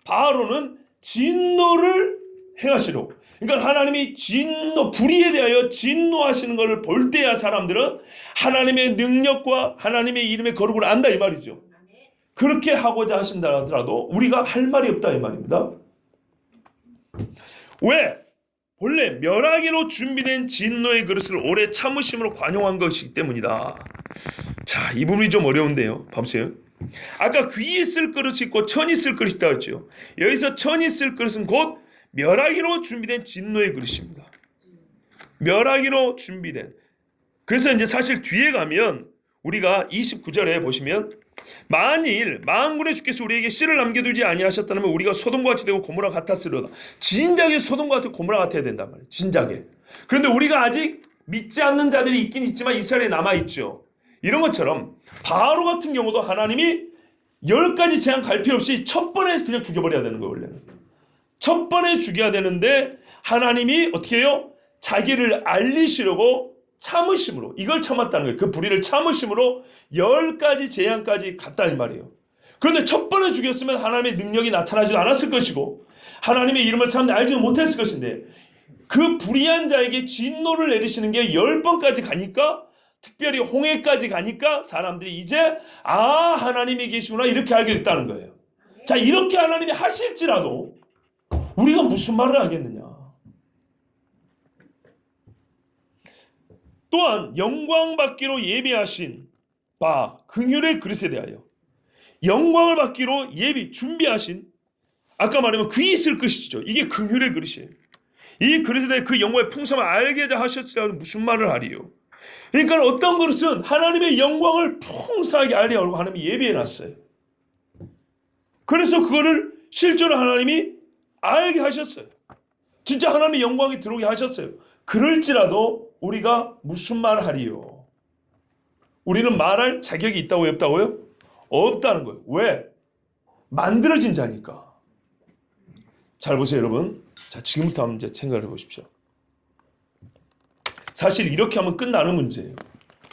바로는 진노를 행하시려고. 그러니까 하나님이 불의에 대하여 진노하시는 것을 볼 때야 사람들은 하나님의 능력과 하나님의 이름의 거룩을 안다 이 말이죠. 그렇게 하고자 하신다 하더라도 우리가 할 말이 없다 이 말입니다. 왜? 본래 멸하기로 준비된 진노의 그릇을 오래 참으심으로 관용한 것이기 때문이다. 자, 이 부분이 좀 어려운데요. 봐보세요. 아까 귀 있을 그릇이 있고 천이 있을 그릇이 있다고 했죠. 여기서 천이 있을 그릇은 곧 멸하기로 준비된 진노의 그릇입니다. 멸하기로 준비된. 그래서 이제 사실 뒤에 가면 우리가 29절에 보시면 만일 만군의 주께서 우리에게 씨를 남겨두지 아니하셨다면 우리가 소돔과 같이 되고 고모라 같았으려다. 진작에 소돔과 같고 고모라 같아야 된단 말이에요. 진작에. 그런데 우리가 아직 믿지 않는 자들이 있긴 있지만 이스라엘에 남아있죠. 이런 것처럼 바로 같은 경우도 하나님이 10가지 재앙 갈 필요 없이 첫 번에 그냥 죽여버려야 되는 거예요. 원래는. 첫 번에 죽여야 되는데 하나님이 어떻게 해요? 자기를 알리시려고 참으심으로 이걸 참았다는 거예요. 그 불의를 참으심으로 10가지 재앙까지 갔다는 말이에요. 그런데 첫 번에 죽였으면 하나님의 능력이 나타나지도 않았을 것이고 하나님의 이름을 사람들이 알지도 못했을 것인데 그 불의한 자에게 진노를 내리시는 게 10번까지 가니까 특별히 홍해까지 가니까 사람들이 이제 하나님이 계시구나 이렇게 알게 됐다는 거예요. 자, 이렇게 하나님이 하실지라도 우리가 무슨 말을 하겠느냐. 또한 영광 받기로 예비하신 바 긍휼의 그릇에 대하여 영광을 받기로 준비하신 아까 말하면 귀 있을 것이죠. 이게 긍휼의 그릇이에요. 이 그릇에 대해 그 영광의 풍성을 알게 하셨으라고 무슨 말을 하리요. 그러니까 어떤 그릇은 하나님의 영광을 풍성하게 알리려고 하나님이 예비해놨어요. 그래서 그거를 실제로 하나님이 알게 하셨어요. 진짜 하나님의 영광이 들어오게 하셨어요. 그럴지라도 우리가 무슨 말을 하리요. 우리는 말할 자격이 있다고요? 없다고요? 없다는 거예요. 왜? 만들어진 자니까. 잘 보세요 여러분. 자, 지금부터 한번 이제 생각을 해보십시오. 사실 이렇게 하면 끝나는 문제예요.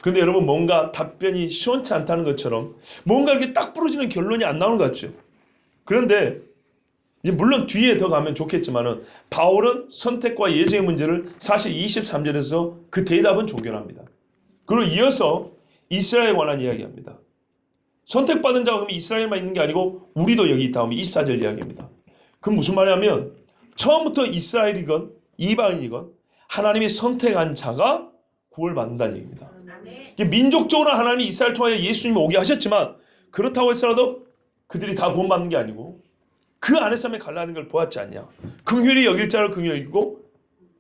그런데 여러분 뭔가 답변이 시원치 않다는 것처럼 뭔가 이렇게 딱 부러지는 결론이 안 나오는 것 같죠. 그런데 이제 물론 뒤에 더 가면 좋겠지만은 바울은 선택과 예정의 문제를 사실 23절에서 그 대답은 종결합니다. 그리고 이어서 이스라엘에 관한 이야기합니다. 선택받은 자가 그럼 이스라엘만 있는 게 아니고 우리도 여기 있다 하면 24절 이야기입니다. 그럼 무슨 말이냐면 처음부터 이스라엘이건 이방인이건 하나님이 선택한 자가 구원받는다는 얘기입니다. 민족적으로 하나님이 이스라엘 통하여 예수님이 오게 하셨지만 그렇다고 해서라도 그들이 다 구원받는 게 아니고 그 안에서 하면 갈라는 걸 보았지 않냐. 긍휼히 여길 자를 긍휼히 여기고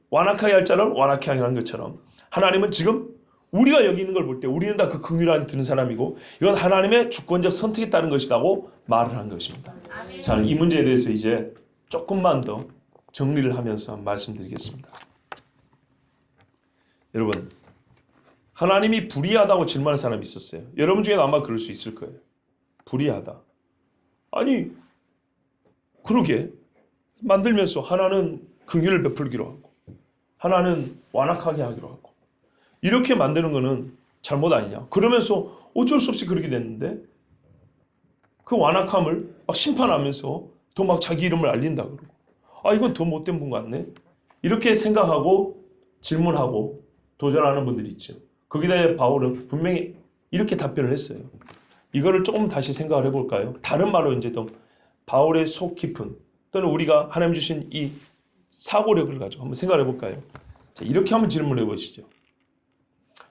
완악하게 할 자를 완악하게 하는 것처럼 하나님은 지금 우리가 여기 있는 걸 볼 때 우리는 다 그 긍휼 안에 드는 사람이고 이건 하나님의 주권적 선택에 따른 것이라고 말을 한 것입니다. 자, 이 문제에 대해서 이제 조금만 더 정리를 하면서 말씀드리겠습니다. 여러분, 하나님이 불의하다고 질문하는 사람이 있었어요. 여러분 중에는 아마 그럴 수 있을 거예요. 불의하다. 아니, 그러게 만들면서 하나는 긍휼을 베풀기로 하고 하나는 완악하게 하기로 하고 이렇게 만드는 거는 잘못 아니냐. 그러면서 어쩔 수 없이 그렇게 됐는데 그 완악함을 막 심판하면서 더 막 자기 이름을 알린다 그러고 이건 더 못된 분 같네. 이렇게 생각하고 질문하고 도전하는 분들이 있죠. 거기다 바울은 분명히 이렇게 답변을 했어요. 이거를 조금 다시 생각을 해볼까요? 다른 말로 이제 또 바울의 속 깊은 또는 우리가 하나님 주신 이 사고력을 가지고 한번 생각을 해볼까요? 자, 이렇게 한번 질문해 보시죠.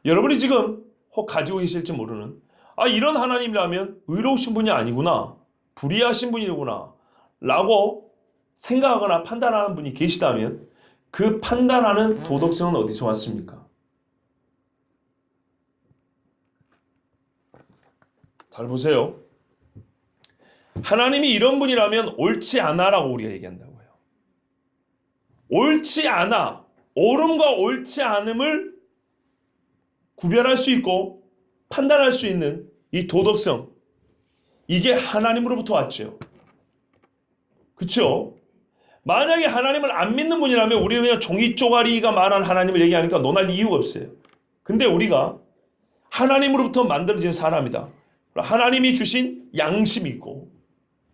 여러분이 지금 혹 가지고 계실지 모르는 이런 하나님이라면 의로우신 분이 아니구나. 불의하신 분이구나. 라고 생각하거나 판단하는 분이 계시다면 그 판단하는 도덕성은 어디서 왔습니까? 잘 보세요. 하나님이 이런 분이라면 옳지 않아라고 우리가 얘기한다고요. 옳지 않아. 옳음과 옳지 않음을 구별할 수 있고 판단할 수 있는 이 도덕성. 이게 하나님으로부터 왔죠. 그렇죠? 만약에 하나님을 안 믿는 분이라면 우리는 그냥 종이 쪼가리가 말한 하나님을 얘기하니까 논할 이유가 없어요. 근데 우리가 하나님으로부터 만들어진 사람이다. 하나님이 주신 양심이 있고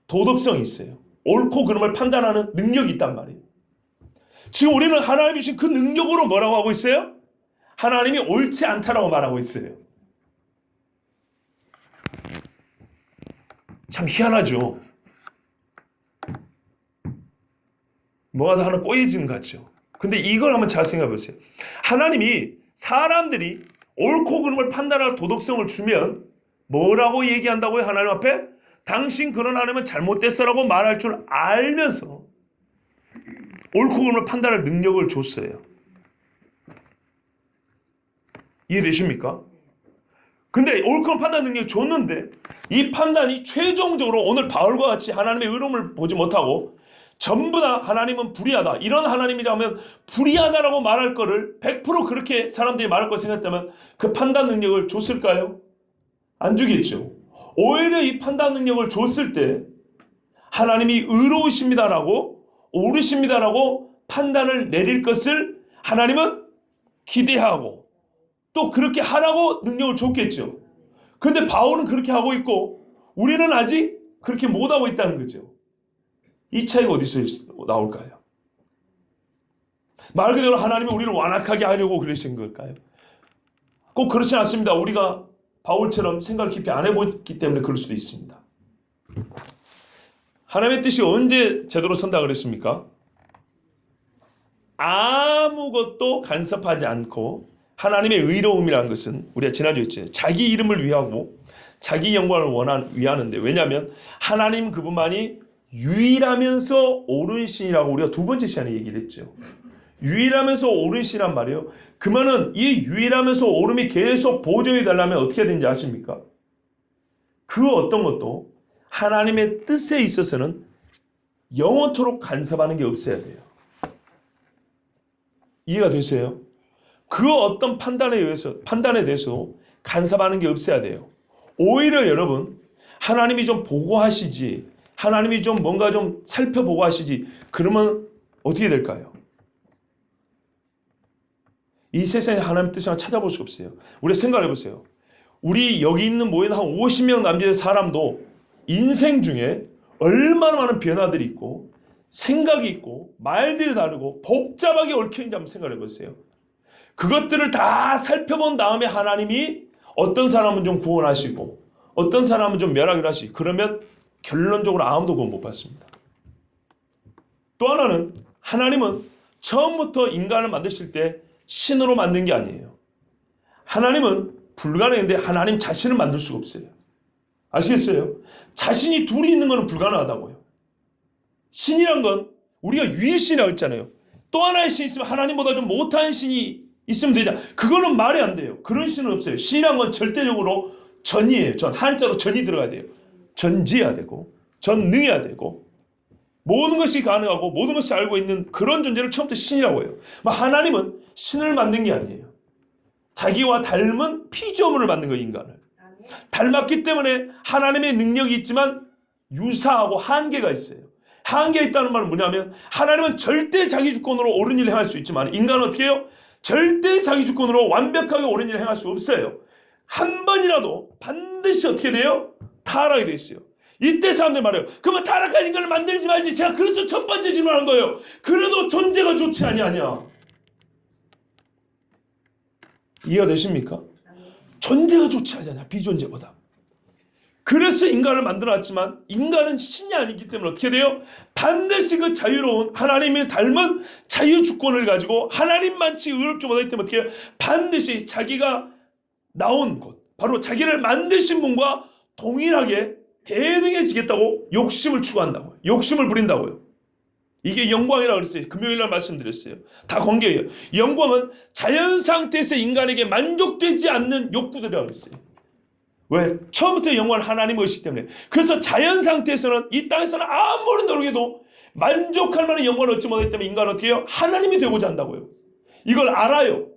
도덕성이 있어요. 옳고 그름을 판단하는 능력이 있단 말이에요. 지금 우리는 하나님이 주신 그 능력으로 뭐라고 하고 있어요? 하나님이 옳지 않다라고 말하고 있어요. 참 희한하죠. 뭐가 하나 꼬여지는 것 같죠. 근데 이걸 한번 잘 생각해 보세요. 하나님이 사람들이 옳고 그름을 판단할 도덕성을 주면 뭐라고 얘기한다고요? 하나님 앞에? 당신 그런 하나님은 잘못됐어라고 말할 줄 알면서 옳고 그름을 판단할 능력을 줬어요. 이해되십니까? 근데 옳고 그름 판단 능력을 줬는데 이 판단이 최종적으로 오늘 바울과 같이 하나님의 의로움을 보지 못하고 전부 다 하나님은 불의하다. 이런 하나님이라면 불의하다라고 말할 거를 100% 그렇게 사람들이 말할 거 생각했다면 그 판단 능력을 줬을까요? 안 주겠죠. 오히려 이 판단 능력을 줬을 때 하나님이 의로우십니다라고 옳으십니다라고 판단을 내릴 것을 하나님은 기대하고 또 그렇게 하라고 능력을 줬겠죠. 그런데 바울은 그렇게 하고 있고 우리는 아직 그렇게 못하고 있다는 거죠. 이 차이가 어디서 나올까요? 말 그대로 하나님이 우리를 완악하게 하려고 그러신 걸까요? 꼭 그렇지 않습니다. 우리가 바울처럼 생각을 깊이 안 해보기 때문에 그럴 수도 있습니다. 하나님의 뜻이 언제 제대로 선다 그랬습니까? 아무것도 간섭하지 않고 하나님의 의로움이라는 것은 우리가 지난주에 했죠. 자기 이름을 위하고 자기 영광을 위하는데 왜냐하면 하나님 그분만이 유일하면서 옳은 신이라고 우리가 두 번째 시간에 얘기를 했죠. 유일하면서 옳은 신이란 말이에요. 그러면은 이 유일하면서 옳음이 계속 보존이 되려면 어떻게 해야 되는지 아십니까? 그 어떤 것도 하나님의 뜻에 있어서는 영원토록 간섭하는 게 없어야 돼요. 이해가 되세요? 그 어떤 판단에 대해서 간섭하는 게 없어야 돼요. 오히려 여러분, 하나님이 좀 보고하시지, 하나님이 좀 뭔가 좀 살펴보고 하시지, 그러면 어떻게 될까요? 이 세상에 하나님 뜻을 찾아볼 수 없어요. 우리 생각해 보세요. 우리 여기 있는 모인 한 50명 남짓의 사람도 인생 중에 얼마나 많은 변화들이 있고 생각이 있고 말들이 다르고 복잡하게 얽혀있는지 한번 생각해 보세요. 그것들을 다 살펴본 다음에 하나님이 어떤 사람은 좀 구원하시고 어떤 사람은 좀 멸하기를 하시고 그러면 결론적으로 아무도 구원 못 받습니다. 또 하나는 하나님은 처음부터 인간을 만드실 때 신으로 만든 게 아니에요. 하나님은 불가능한데 하나님 자신을 만들 수가 없어요. 아시겠어요? 자신이 둘이 있는 것은 불가능하다고요. 신이란 건 우리가 유일신이라고 했잖아요. 또 하나의 신이 있으면 하나님보다 좀 못한 신이 있으면 되냐. 그거는 말이 안 돼요. 그런 신은 없어요. 신이란 건 절대적으로 전이에요. 전. 한자로 전이 들어가야 돼요. 전지해야 되고 전능해야 되고 모든 것이 가능하고 모든 것을 알고 있는 그런 존재를 처음부터 신이라고 해요. 하나님은 신을 만든 게 아니에요. 자기와 닮은 피조물을 만든 거예요. 인간을. 닮았기 때문에 하나님의 능력이 있지만 유사하고 한계가 있어요. 한계가 있다는 말은 뭐냐면 하나님은 절대 자기 주권으로 옳은 일을 행할 수 있지만 인간은 어떻게 해요? 절대 자기 주권으로 완벽하게 옳은 일을 행할 수 없어요. 한 번이라도 반드시 어떻게 돼요? 타락이 돼 있어요. 이때 사람들 말해요. 그러면 타락한 인간을 만들지 말지. 제가 그래서 첫 번째 질문한 거예요. 그래도 존재가 좋지 아니냐. 이해가 되십니까? 존재가 좋지 않냐. 비존재보다. 그래서 인간을 만들어놨지만 인간은 신이 아니기 때문에 어떻게 돼요? 반드시 그 자유로운 하나님을 닮은 자유주권을 가지고 하나님만치 의롭지 못하기 때문에 어떻게 해요? 반드시 자기가 나온 곳 바로 자기를 만드신 분과 동일하게 대등해지겠다고 욕심을 추구한다고요. 욕심을 부린다고요. 이게 영광이라고 그랬어요. 금요일날 말씀드렸어요. 다 관계예요. 영광은 자연 상태에서 인간에게 만족되지 않는 욕구들이라고 그랬어요. 왜? 처음부터 영광은 하나님의 의식 때문에. 그래서 자연 상태에서는 이 땅에서는 아무리 노력해도 만족할 만한 영광을 얻지 못하기 때문에 인간은 어떻게 해요? 하나님이 되고자 한다고요. 이걸 알아요.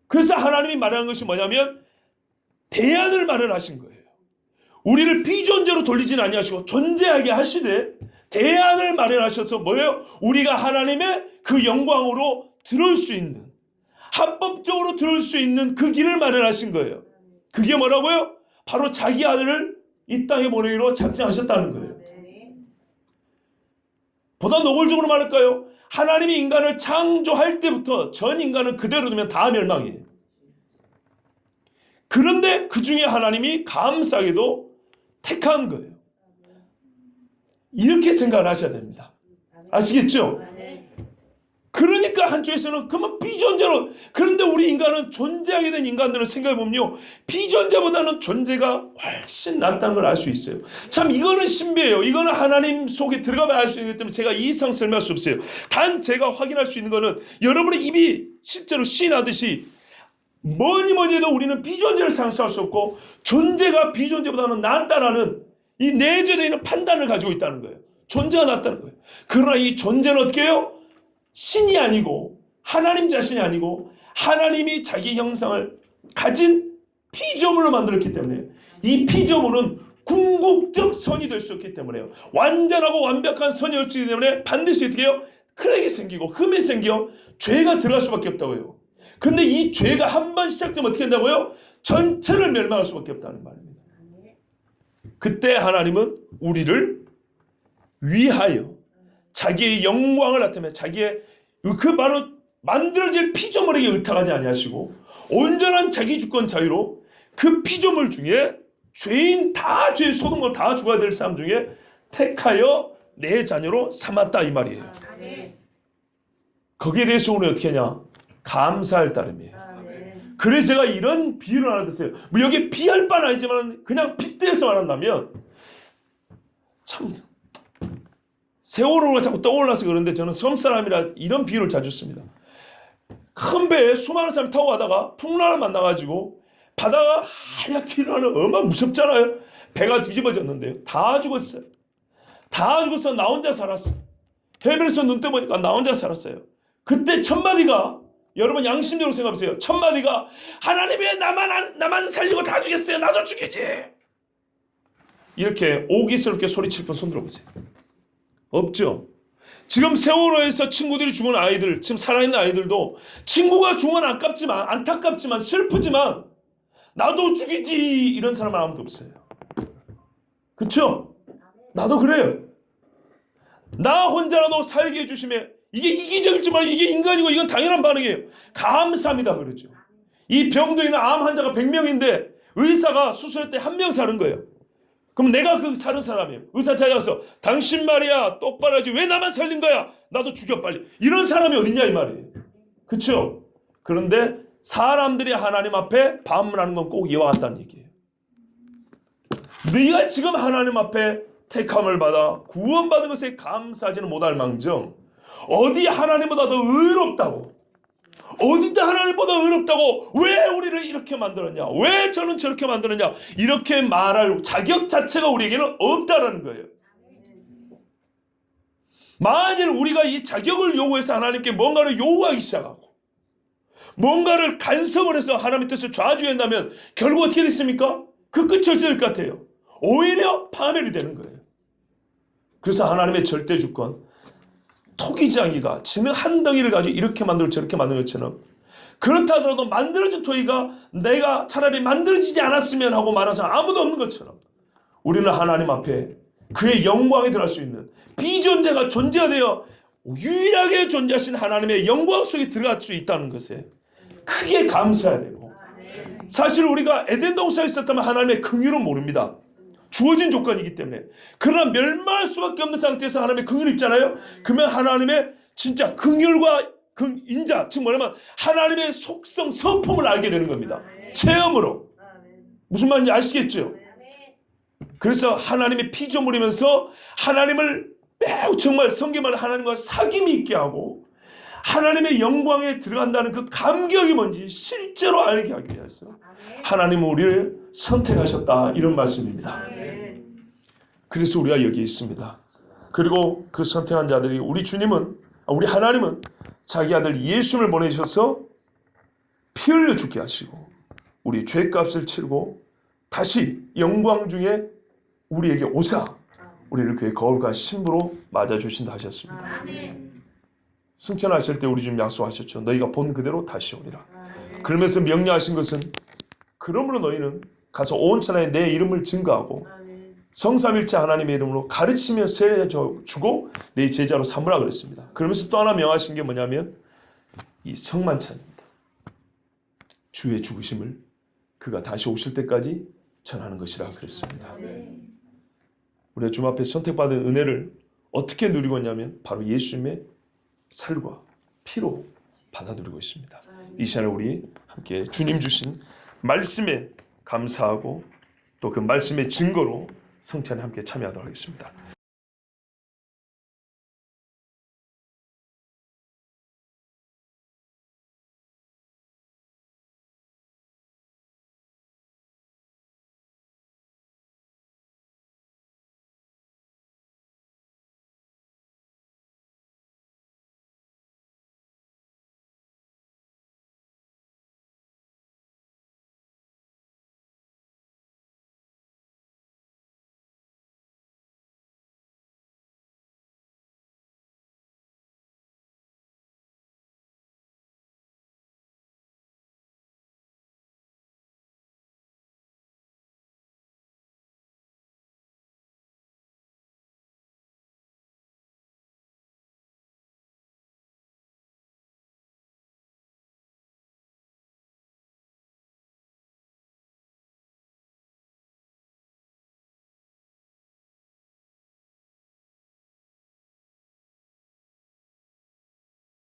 그래서 하나님이 말하는 것이 뭐냐면 대안을 마련하신 거예요. 우리를 비존재로 돌리지는 아니하시고 존재하게 하시되 대안을 마련하셔서 뭐예요? 우리가 하나님의 그 영광으로 들어올 수 있는 합법적으로 들어올 수 있는 그 길을 마련하신 거예요. 그게 뭐라고요? 바로 자기 아들을 이 땅에 보내기로 작정하셨다는 거예요. 보다 노골적으로 말할까요? 하나님이 인간을 창조할 때부터 전 인간은 그대로 두면 다 멸망이에요. 그런데 그 중에 하나님이 감사하게도 택한 거예요. 이렇게 생각을 하셔야 됩니다. 아시겠죠? 그러니까 한쪽에서는 그러면 비존재로, 그런데 우리 인간은 존재하게 된 인간들을 생각해보면요, 비존재보다는 존재가 훨씬 낫다는 걸 알 수 있어요. 참 이거는 신비해요. 이거는 하나님 속에 들어가면 알 수 있기 때문에 제가 이 이상 설명할 수 없어요. 단 제가 확인할 수 있는 거는 여러분의 입이 실제로 시인하듯이 뭐니 해도 우리는 비존재를 상상할 수 없고 존재가 비존재보다는 낫다라는 이 내재되어 있는 판단을 가지고 있다는 거예요. 존재가 낫다는 거예요. 그러나 이 존재는 어떻게 해요? 신이 아니고 하나님 자신이 아니고 하나님이 자기 형상을 가진 피조물로 만들었기 때문에 이 피조물은 궁극적 선이 될 수 없기 때문에요. 완전하고 완벽한 선이 될 수 있기 때문에 반드시 어떻게 해요? 크랙이 생기고 흠이 생겨 죄가 들어갈 수밖에 없다고 해요. 근데 이 죄가 한 번 시작되면 어떻게 된다고요? 전체를 멸망할 수밖에 없다는 말입니다. 그때 하나님은 우리를 위하여 자기의 영광을 나타내며 자기의 그 바로 만들어질 피조물에게 의탁하지 아니하시고 온전한 자기 주권 자유로 그 피조물 중에 죄인 다 죄 소동을 다 죽어야 될 사람 중에 택하여 내 자녀로 삼았다 이 말이에요. 거기에 대해서 우리 어떻게 하냐? 감사할 따름이에요. 그래서 제가 이런 비유를 하나 듣어요. 뭐 여기 비할 바는 아니지만 그냥 빗대서 말한다면 참 세월호가 자꾸 떠올라서 그런데 저는 섬 사람이라 이런 비유를 자주 씁니다. 큰 배에 수많은 사람이 타고 가다가 풍랑을 만나가지고 바다가 하얗게 일어나는 얼마나 무섭잖아요. 배가 뒤집어졌는데요. 다 죽었어요. 다 죽어서 나 혼자 살았어. 해변에서 눈 떠보니까 나 혼자 살았어요. 그때 첫 마디가, 여러분 양심적으로 생각해보세요. 첫 마디가 하나님이 나만 살리고 다 죽였어요. 나도 죽이지. 이렇게 오기스럽게 소리칠 분 손 들어보세요. 없죠. 지금 세월호에서 친구들이 죽은 아이들, 지금 살아있는 아이들도 친구가 죽으면 아깝지만 안타깝지만 슬프지만 나도 죽이지 이런 사람은 아무도 없어요. 그렇죠? 나도 그래요. 나 혼자라도 살게 해주시면 이게 이기적일지만 이게 인간이고 이건 당연한 반응이에요. 감사합니다 그러죠. 이 병도 있는 암 환자가 100명인데 의사가 수술할 때 1명 사는 거예요. 그럼 내가 그 사는 사람이에요. 의사 찾아가서 당신 말이야 똑바로 하지 왜 나만 살린 거야? 나도 죽여 빨리. 이런 사람이 어딨냐 이 말이에요. 그렇죠? 그런데 사람들이 하나님 앞에 반문하는 건 꼭 이와 같다는 얘기예요. 네가 지금 하나님 앞에 택함을 받아 구원받은 것에 감사하지는 못할 망정 어디 하나님보다 더 의롭다고 어디다 하나님보다 의롭다고 왜 우리를 이렇게 만들었냐 왜 저는 저렇게 만들었냐 이렇게 말할 자격 자체가 우리에게는 없다라는 거예요. 만일 우리가 이 자격을 요구해서 하나님께 뭔가를 요구하기 시작하고 뭔가를 간섭을 해서 하나님의 뜻을 좌지우지한다면 결국 어떻게 됐습니까? 그 끝이 어떻게 될 것 같아요? 오히려 파멸이 되는 거예요. 그래서 하나님의 절대 주권 토기장이가 지는 한 덩이를 가지고 이렇게 만들고 저렇게 만든 것처럼 그렇다 하더라도 만들어진 토기가 내가 차라리 만들어지지 않았으면 하고 말하는 사람 아무도 없는 것처럼 우리는 하나님 앞에 그의 영광에 들어갈 수 있는 비존재가 존재가 되어 유일하게 존재하신 하나님의 영광 속에 들어갈 수 있다는 것에 크게 감사해야 되고 사실 우리가 에덴 동산에 있었다면 하나님의 긍휼은 모릅니다. 주어진 조건이기 때문에. 그러나 멸망할 수밖에 없는 상태에서 하나님의 긍휼이 있잖아요. 그러면 하나님의 진짜 긍휼과 인자, 즉 뭐냐면 하나님의 속성, 성품을 알게 되는 겁니다. 체험으로. 무슨 말인지 아시겠죠? 그래서 하나님의 피조물이면서 하나님을 매우 정말 성경을 하나님과 사귐이 있게 하고 하나님의 영광에 들어간다는 그 감격이 뭔지 실제로 알게 하기 위해서 하나님은 우리를 선택하셨다 이런 말씀입니다. 그래서 우리가 여기 있습니다. 그리고 그 선택한 자들이 우리 하나님은 자기 아들 예수를 보내주셔서 피 흘려 죽게 하시고 우리 죄값을 치르고 다시 영광 중에 우리에게 오사 우리를 그의 거울과 신부로 맞아주신다 하셨습니다. 승천하실 때 우리 주님 약속하셨죠. 너희가 본 그대로 다시 오리라. 그러면서 명령하신 것은 그러므로 너희는 가서 온 천하에 내 이름을 증거하고 성삼일체 하나님의 이름으로 가르치며 세례주고 내 제자로 삼으라 그랬습니다. 그러면서 또 하나 명하신 게 뭐냐면 이 성만찬입니다. 주의 죽으심을 그가 다시 오실 때까지 전하는 것이라 그랬습니다. 우리가 주님 앞에 선택받은 은혜를 어떻게 누리고 있냐면 바로 예수님의 살과 피로 받아들이고 있습니다. 이 시간에 우리 함께 주님 주신 말씀에 감사하고 또 그 말씀의 증거로 성찬에 함께 참여하도록 하겠습니다.